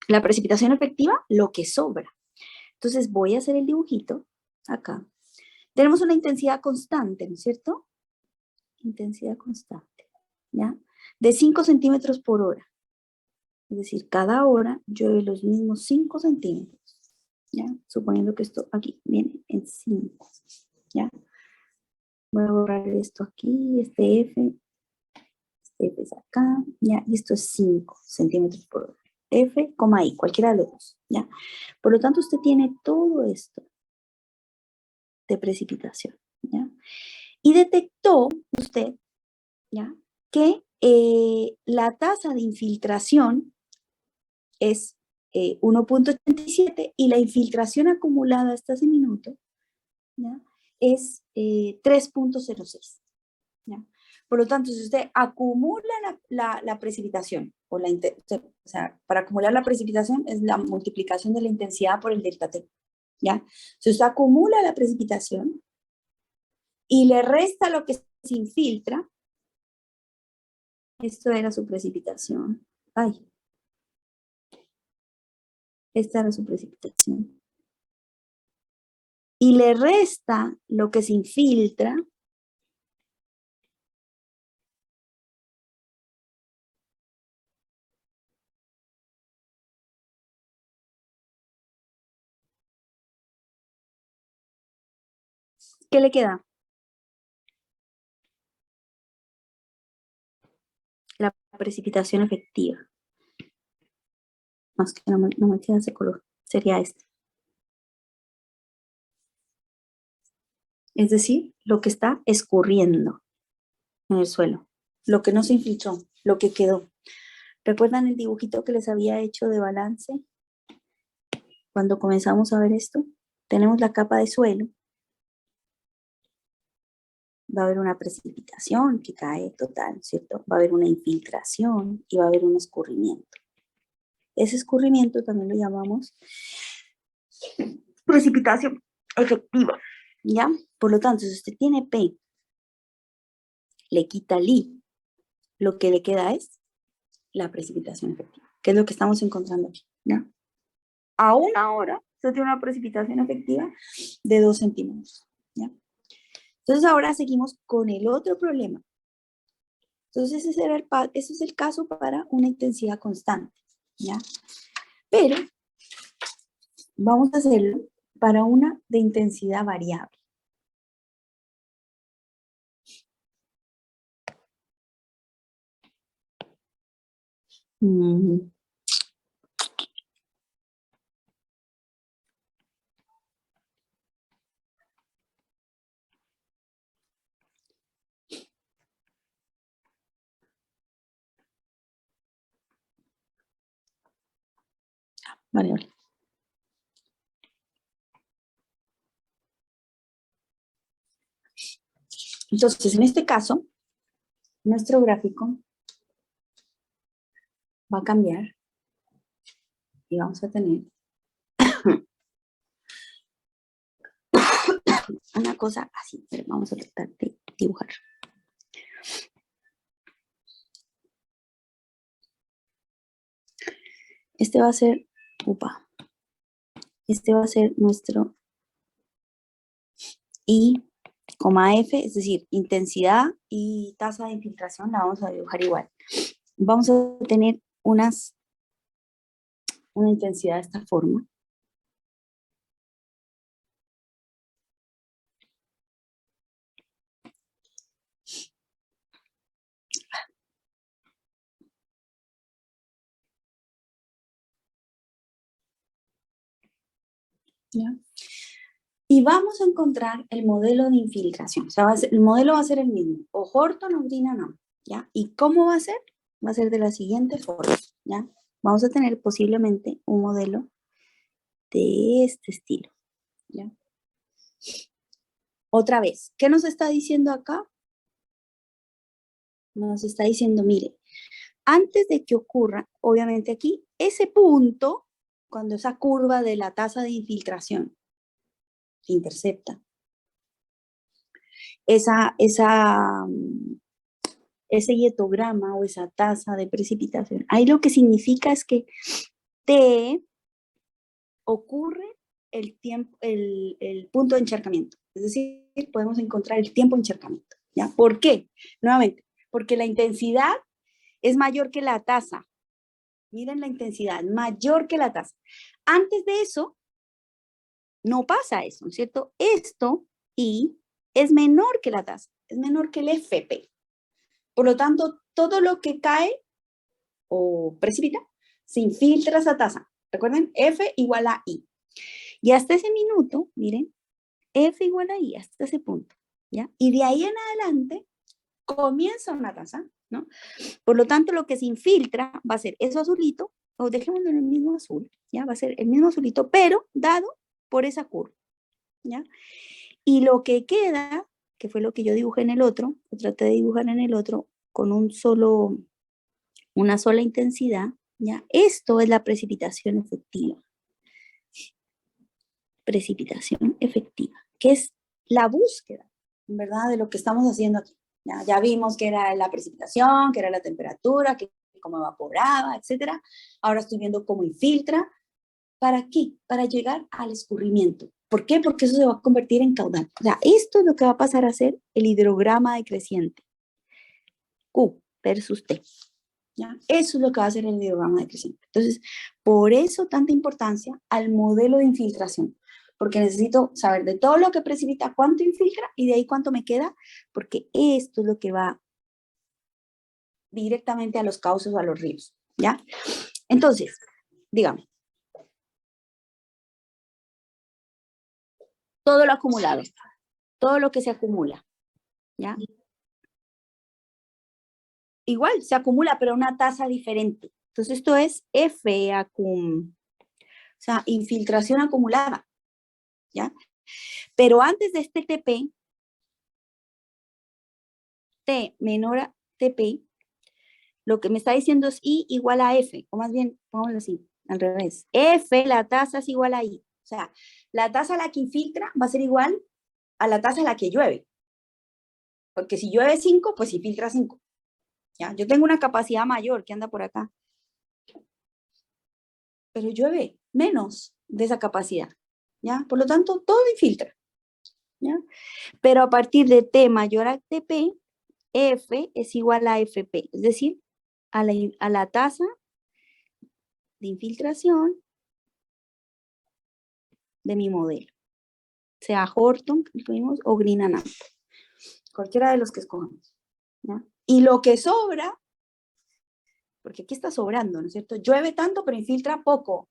La precipitación efectiva, lo que sobra. Entonces voy a hacer el dibujito acá. Tenemos una intensidad constante, ¿no es cierto? Intensidad constante, ¿ya? De 5 centímetros por hora. Es decir, cada hora llueve los mismos 5 centímetros, ¿ya? Suponiendo que esto aquí viene en 5, ¿ya? Voy a borrar esto aquí, este F es acá, ¿ya? Y esto es 5 centímetros por hora. F, I, cualquiera de los dos, ¿ya? Por lo tanto, usted tiene todo esto de precipitación, ¿ya? Y detectó usted, ¿ya? Que la tasa de infiltración es 1.87 y la infiltración acumulada hasta ese minuto, ¿ya? Es 3.06. ¿Ya? Por lo tanto, si usted acumula la precipitación, o sea, para acumular la precipitación es la multiplicación de la intensidad por el delta T. ¿Ya? Si usted acumula la precipitación y le resta lo que se infiltra, esto era su precipitación. Ay, esta era su precipitación. Y le resta lo que se infiltra, ¿qué le queda? La precipitación efectiva. No, es que no me queda ese color. Sería este. Es decir, lo que está escurriendo en el suelo, lo que no se infiltró, lo que quedó. ¿Recuerdan el dibujito que les había hecho de balance? Cuando comenzamos a ver esto, tenemos la capa de suelo, va a haber una precipitación que cae total, ¿cierto? Va a haber una infiltración y va a haber un escurrimiento. Ese escurrimiento también lo llamamos precipitación efectiva, ¿ya? Por lo tanto, si usted tiene P, le quita el I, lo que le queda es la precipitación efectiva, que es lo que estamos encontrando aquí, ¿ya? Aún ahora, usted tiene una precipitación efectiva de 2 centímetros, ¿ya? Entonces ahora seguimos con el otro problema. Entonces ese es el caso para una intensidad constante, ¿ya? Pero vamos a hacerlo para una de intensidad variable. Mm. Variable. Entonces, en este caso, nuestro gráfico va a cambiar y vamos a tener una cosa así, pero vamos a tratar de dibujar. Este va a ser, este va a ser nuestro I, F, es decir, intensidad y tasa de infiltración la vamos a dibujar igual. Vamos a tener una intensidad de esta forma. ¿Ya? Y vamos a encontrar el modelo de infiltración. O sea, el modelo va a ser el mismo. O Horton o Green, ¿ya? ¿Y cómo va a ser? Va a ser de la siguiente forma, ¿ya? Vamos a tener posiblemente un modelo de este estilo, ¿ya? Otra vez, ¿qué nos está diciendo acá? Nos está diciendo, mire, antes de que ocurra, obviamente aquí, ese punto, cuando esa curva de la tasa de infiltración intercepta, ese hietograma o esa tasa de precipitación, ahí lo que significa es que T ocurre el tiempo, el punto de encharcamiento. Es decir, podemos encontrar el tiempo de encharcamiento, ¿ya? ¿Por qué? Nuevamente, porque la intensidad es mayor que la tasa. Miren la intensidad, mayor que la tasa. Antes de eso, no pasa eso, ¿no es cierto? Esto, I, es menor que la tasa, es menor que el FP. Por lo tanto, todo lo que cae o precipita se infiltra esa tasa. Recuerden, F igual a I. Y hasta ese minuto, miren, F igual a I, hasta ese punto, ¿ya? Y de ahí en adelante comienza una tasa, ¿no? Por lo tanto, lo que se infiltra va a ser eso azulito, o dejémoslo en el mismo azul, ¿ya? Va a ser el mismo azulito, pero dado por esa curva, ¿ya? Y lo que queda, que fue lo que yo dibujé en el otro, lo traté de dibujar en el otro con una sola intensidad, ¿ya? Esto es la precipitación efectiva. Precipitación efectiva, que es la búsqueda, ¿verdad? De lo que estamos haciendo aquí. Ya vimos que era la precipitación, que era la temperatura, que cómo evaporaba, etcétera. Ahora estoy viendo cómo infiltra. ¿Para qué? Para llegar al escurrimiento. ¿Por qué? Porque eso se va a convertir en caudal. O sea, esto es lo que va a pasar a ser el hidrograma decreciente. Q versus T. ¿Ya? Eso es lo que va a ser el hidrograma decreciente. Entonces, por eso tanta importancia al modelo de infiltración. Porque necesito saber de todo lo que precipita, cuánto infiltra y de ahí cuánto me queda, porque esto es lo que va directamente a los cauces o a los ríos. ¿Ya? Entonces, dígame. Todo lo acumulado, todo lo que se acumula, ¿ya? Igual, se acumula, pero a una tasa diferente. Entonces, esto es F o sea, infiltración acumulada, ¿ya? Pero antes de este TP, T menor a TP, lo que me está diciendo es I igual a F, o más bien, pongámoslo así, al revés. F, la tasa es igual a I. O sea, la tasa a la que infiltra va a ser igual a la tasa a la que llueve. Porque si llueve 5, pues infiltra 5. ¿Ya? Yo tengo una capacidad mayor que anda por acá. Pero llueve menos de esa capacidad. ¿Ya? Por lo tanto, todo infiltra. ¿Ya? Pero a partir de T mayor a TP, F es igual a FP. Es decir, a la tasa de infiltración de mi modelo, sea Horton, que escogimos, o Green and Amp, cualquiera de los que escogamos, ¿ya? Y lo que sobra, porque aquí está sobrando, ¿no es cierto? Llueve tanto, pero infiltra poco.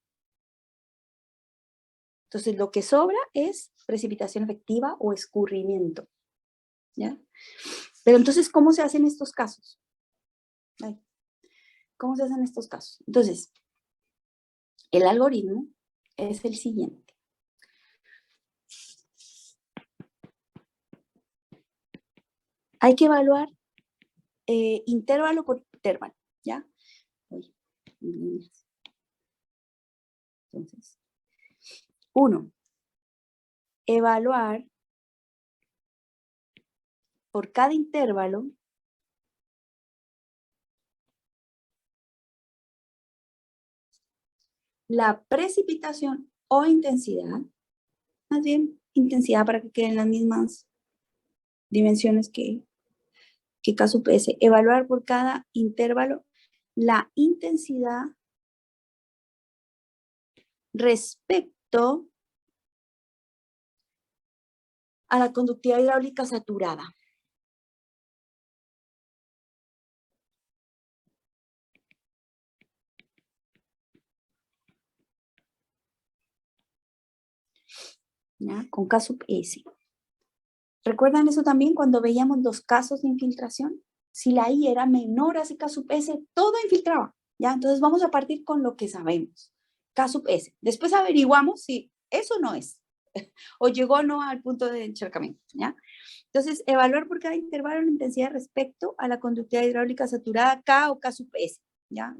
Entonces, lo que sobra es precipitación efectiva o escurrimiento, ¿ya? Pero entonces, ¿cómo se hacen estos casos? ¿Cómo se hacen estos casos? Entonces, el algoritmo es el siguiente. hay que evaluar intervalo por intervalo, ¿ya? Uy, entonces, 1. Evaluar por cada intervalo la precipitación o intensidad, más bien intensidad para que queden las mismas dimensiones que K sub S. Evaluar por cada intervalo la intensidad respecto a la conductividad hidráulica saturada. ¿Ya? Con K sub S. ¿Recuerdan eso también cuando veíamos los casos de infiltración? Si la I era menor a ese K sub S, todo infiltraba, ¿ya? Entonces vamos a partir con lo que sabemos. K sub S. Después averiguamos si eso no es, o llegó o no al punto de encharcamiento, ¿ya? Entonces, evaluar por cada intervalo la intensidad respecto a la conductividad hidráulica saturada K o K sub S, ¿ya?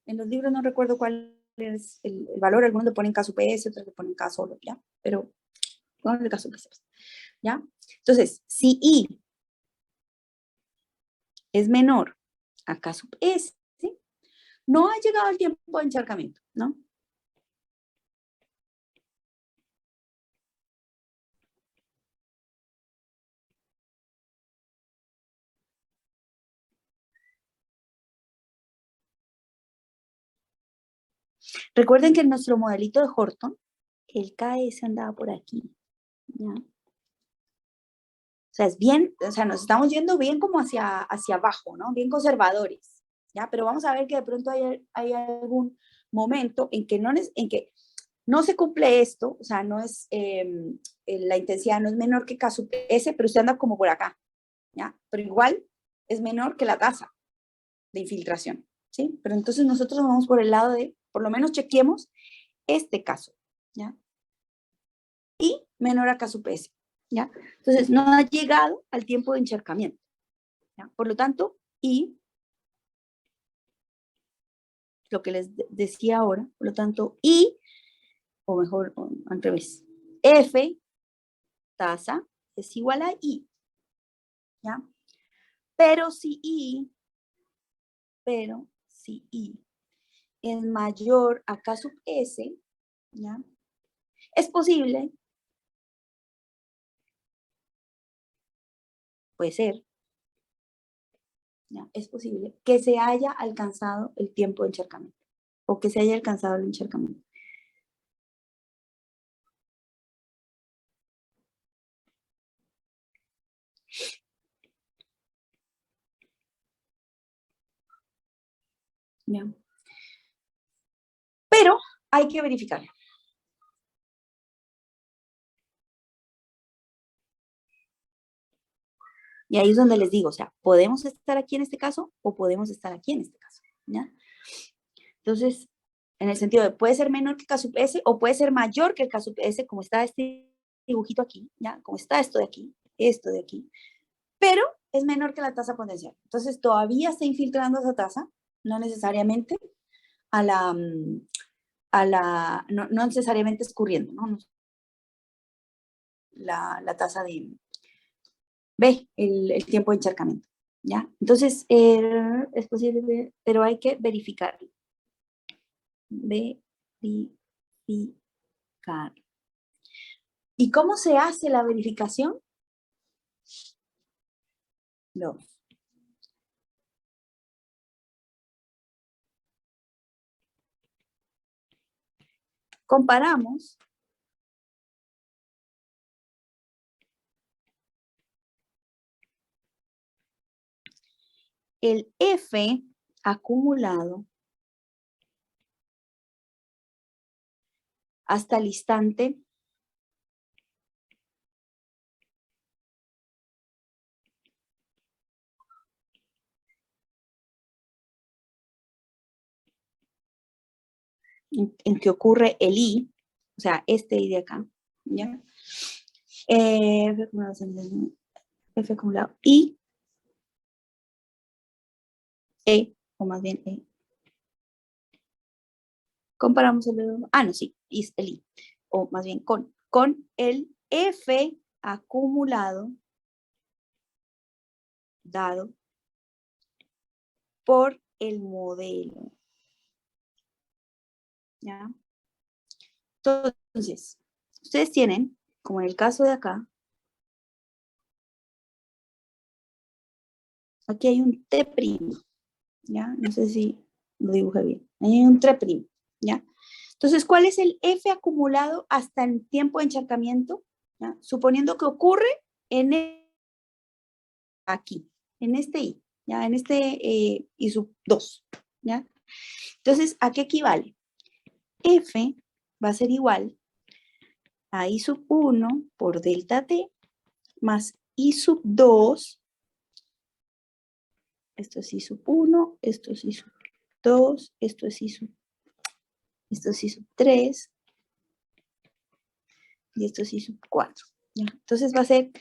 En los libros no recuerdo cuál es el valor, algunos le ponen K sub S, otros le ponen K solo, ¿ya? Pero, bueno, el K sub S, ¿ya? Entonces, si I es menor a K sub S, ¿sí? No ha llegado el tiempo de encharcamiento, ¿no? Recuerden que en nuestro modelito de Horton, el KS andaba por aquí, ¿ya? O sea, es bien, o sea, nos estamos yendo bien como hacia abajo, ¿no? Bien conservadores, ¿ya? Pero vamos a ver que de pronto hay algún momento en que no se cumple esto, o sea, no es, la intensidad no es menor que K sub S, pero usted anda como por acá, ¿ya? Pero igual es menor que la tasa de infiltración, ¿sí? Pero entonces nosotros vamos por el lado de, por lo menos chequeemos este caso, ¿ya? Y menor a K sub S, ¿ya? Entonces, no ha llegado al tiempo de encharcamiento, ¿ya? Por lo tanto, y lo que les decía ahora, por lo tanto, y, o mejor, al revés, F, tasa, es igual a I, ¿ya? Pero si I es mayor a K sub S, ¿ya? Es posible, puede ser, ¿ya? Es posible que se haya alcanzado el tiempo de encharcamiento o que se haya alcanzado el encharcamiento. ¿Ya? Pero hay que verificarlo. Y ahí es donde les digo, o sea, podemos estar aquí en este caso o podemos estar aquí en este caso, ¿ya? Entonces, en el sentido de puede ser menor que K sub S o puede ser mayor que el K sub S, como está este dibujito aquí, ¿ya? Como está esto de aquí, pero es menor que la tasa potencial. Entonces, todavía está infiltrando esa tasa, no necesariamente no necesariamente escurriendo, ¿no? La tasa de, ve el tiempo de encharcamiento, ¿ya? Entonces, es posible, pero hay que verificarlo. Verificar. ¿Y cómo se hace la verificación? No. Comparamos el F acumulado hasta el instante en que ocurre el I, o sea, este I de acá, ¿ya? F acumulado. Y E, o más bien E. Comparamos el no, sí, es el I. O más bien con el F acumulado dado por el modelo. ¿Ya? Entonces, ustedes tienen, como en el caso de acá, aquí hay un T', ¿ya? No sé si lo dibujé bien. Ahí hay un T', ¿ya? Entonces, ¿cuál es el F acumulado hasta el tiempo de encharcamiento? ¿Ya? Suponiendo que ocurre en aquí, en este I, ¿ya? En este I sub 2, ¿ya? Entonces, ¿a qué equivale? F va a ser igual a I sub 1 por delta T más I sub 2, esto es I sub 1, esto es I sub 2, esto es I sub 3 y esto es I sub 4. ¿Ya? Entonces va a ser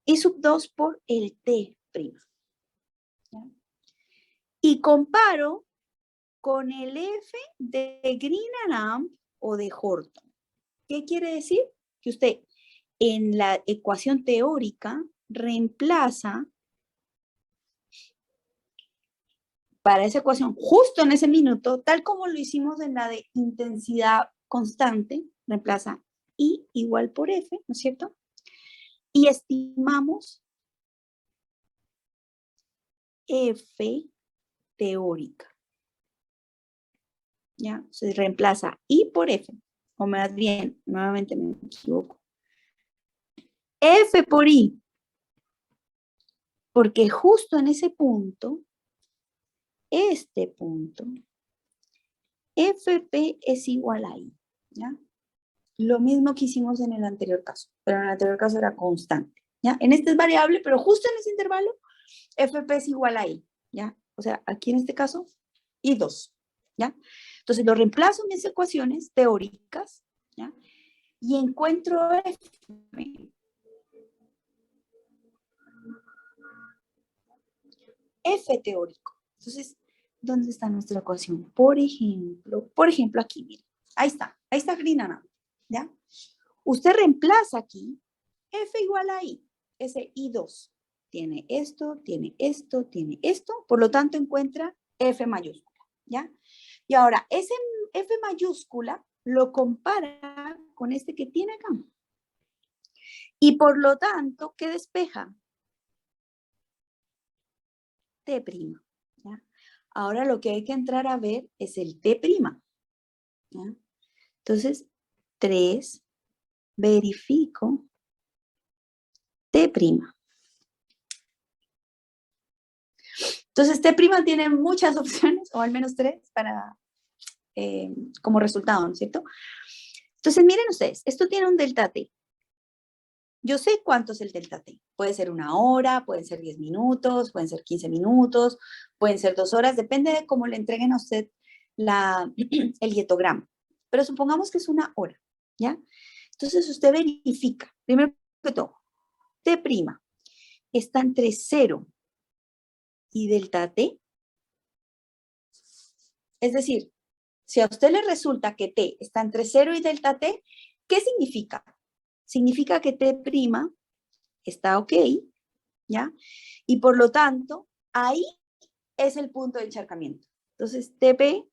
I sub 2 por el T'. ¿Ya? Y comparo con el F de Green o de Horton. ¿Qué quiere decir? Que usted en la ecuación teórica reemplaza para esa ecuación justo en ese minuto, tal como lo hicimos en la de intensidad constante, reemplaza I igual por F, ¿no es cierto? Y estimamos F teórica. ¿Ya? Se reemplaza I por F, o más bien, nuevamente me equivoco. F por I, porque justo en ese punto, este punto, FP es igual a I, ¿ya? Lo mismo que hicimos en el anterior caso, pero en el anterior caso era constante, ¿ya? En este es variable, pero justo en ese intervalo, FP es igual a I, ¿ya? O sea, aquí en este caso, I2, ¿ya? Entonces lo reemplazo en mis ecuaciones teóricas, ¿ya? Y encuentro F. F teórico. Entonces, ¿dónde está nuestra ecuación? Por ejemplo aquí, miren. Ahí está Green, ¿ya? Usted reemplaza aquí F igual a I, ese I2. Tiene esto, tiene esto, tiene esto, por lo tanto encuentra F mayúscula, ¿ya? Y ahora, ese F mayúscula lo compara con este que tiene acá. Y por lo tanto, ¿qué despeja? T', ¿ya? Ahora lo que hay que entrar a ver es el T', ¿ya? Entonces, 3, verifico T'. Entonces, T' tiene muchas opciones, o al menos 3, para, como resultado, ¿no es cierto? Entonces, miren ustedes, esto tiene un delta T. Yo sé cuánto es el delta T. Puede ser 1 hora, pueden ser 10 minutos, pueden ser 15 minutos, pueden ser 2 horas, depende de cómo le entreguen a usted el dietograma. Pero supongamos que es 1 hora, ¿ya? Entonces usted verifica, primero que todo, T' está entre 0 y delta T. Es decir, si a usted le resulta que T está entre 0 y delta T, ¿qué significa? Significa que T' está ok, ¿ya? Y por lo tanto, ahí es el punto de encharcamiento. Entonces, TP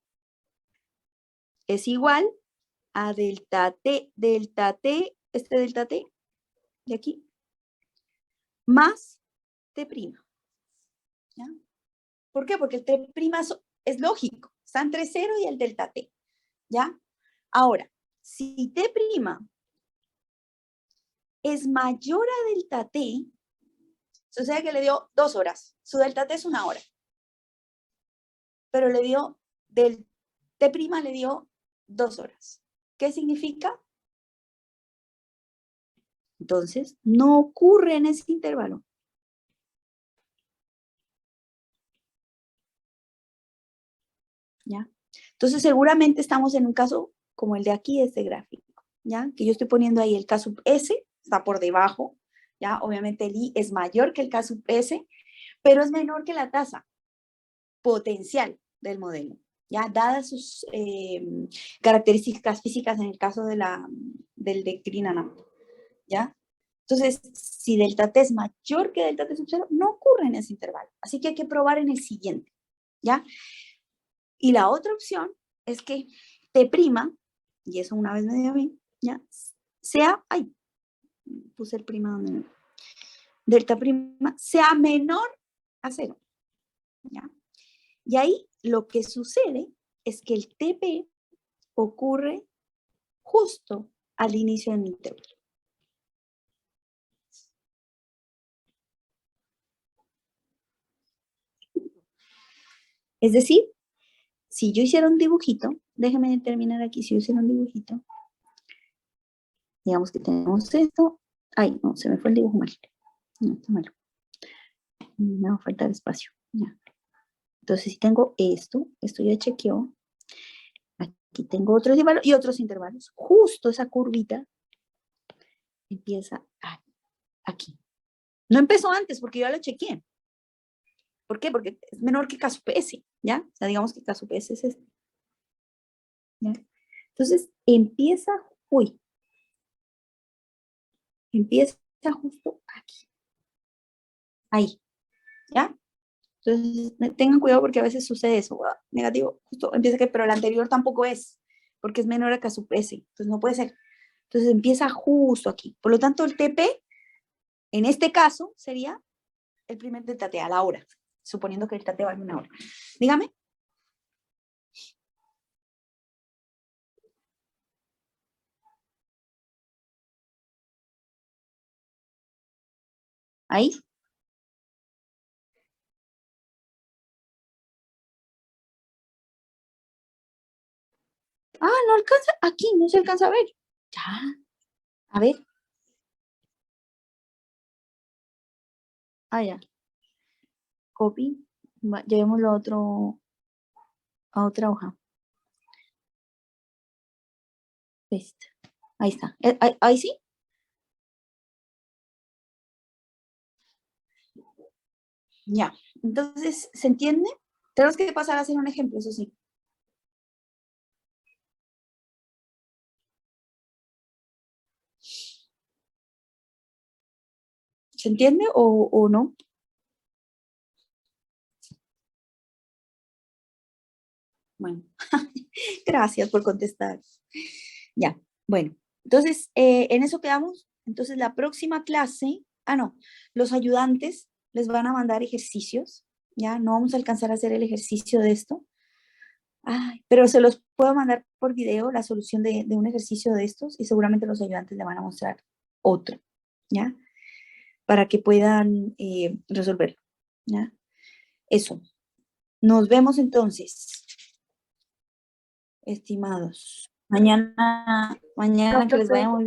es igual a delta T, este delta T de aquí, más T'. ¿Ya? ¿Por qué? Porque el T' es lógico, está entre 0 y el delta T. ¿Ya? Ahora, si T' es mayor a delta T, sucede que le dio 2 horas. Su delta T es 1 hora. Pero le dio, del T' le dio 2 horas. ¿Qué significa? Entonces, no ocurre en ese intervalo. ¿Ya? Entonces, seguramente estamos en un caso como el de aquí, este gráfico, ¿ya? Que yo estoy poniendo ahí el caso S, está por debajo, ¿ya? Obviamente el I es mayor que el K sub S, pero es menor que la tasa potencial del modelo, ¿ya? Dadas sus características físicas en el caso del de Grignard, ¿ya? Entonces, si delta T es mayor que delta T sub 0, no ocurre en ese intervalo. Así que hay que probar en el siguiente, ¿ya? Y la otra opción es que T', y eso una vez me dio bien, ¿ya? Sea, ay, puse el prima donde no. Delta prima sea menor a 0, ¿ya? Y ahí lo que sucede es que el TP ocurre justo al inicio del intervalo. Es decir, si yo hiciera un dibujito, déjenme terminar aquí, si yo hiciera un dibujito, digamos que tenemos esto, ay, no, se me fue el dibujo mal, no, está malo, me va a faltar espacio, ya. Entonces, si tengo esto ya chequeó, aquí tengo otros intervalos y otros intervalos, justo esa curvita empieza aquí. No empezó antes porque yo ya lo chequeé. ¿Por qué? Porque es menor que K sub S, ¿ya? O sea, digamos que K sub S es este. ¿Ya? Entonces, empieza justo aquí. Ahí, ¿ya? Entonces, tengan cuidado porque a veces sucede eso, negativo, justo empieza que, pero el anterior tampoco es, porque es menor a K sub S, entonces no puede ser. Entonces empieza justo aquí. Por lo tanto, el TP, en este caso, sería el primer delta T a la hora, suponiendo que el delta T vale una hora. Dígame. Ahí. Ah, no alcanza, aquí no se alcanza a ver. Ya, a ver. Ah, ya. Copy. Llevémoslo a otra hoja. Paste. Ahí está. Ahí sí. Ya. Entonces, ¿se entiende? Tenemos que pasar a hacer un ejemplo, eso sí. ¿Se entiende o no? Bueno, gracias por contestar. Ya, bueno. Entonces, en eso quedamos. Entonces, la próxima clase, no, los ayudantes les van a mandar ejercicios, ya, no vamos a alcanzar a hacer el ejercicio de esto. Ay, pero se los puedo mandar por video la solución de un ejercicio de estos y seguramente los ayudantes le van a mostrar otro, ¿ya? Para que puedan resolverlo, ¿ya? Eso. Nos vemos entonces, estimados. Mañana que les vaya muy bien.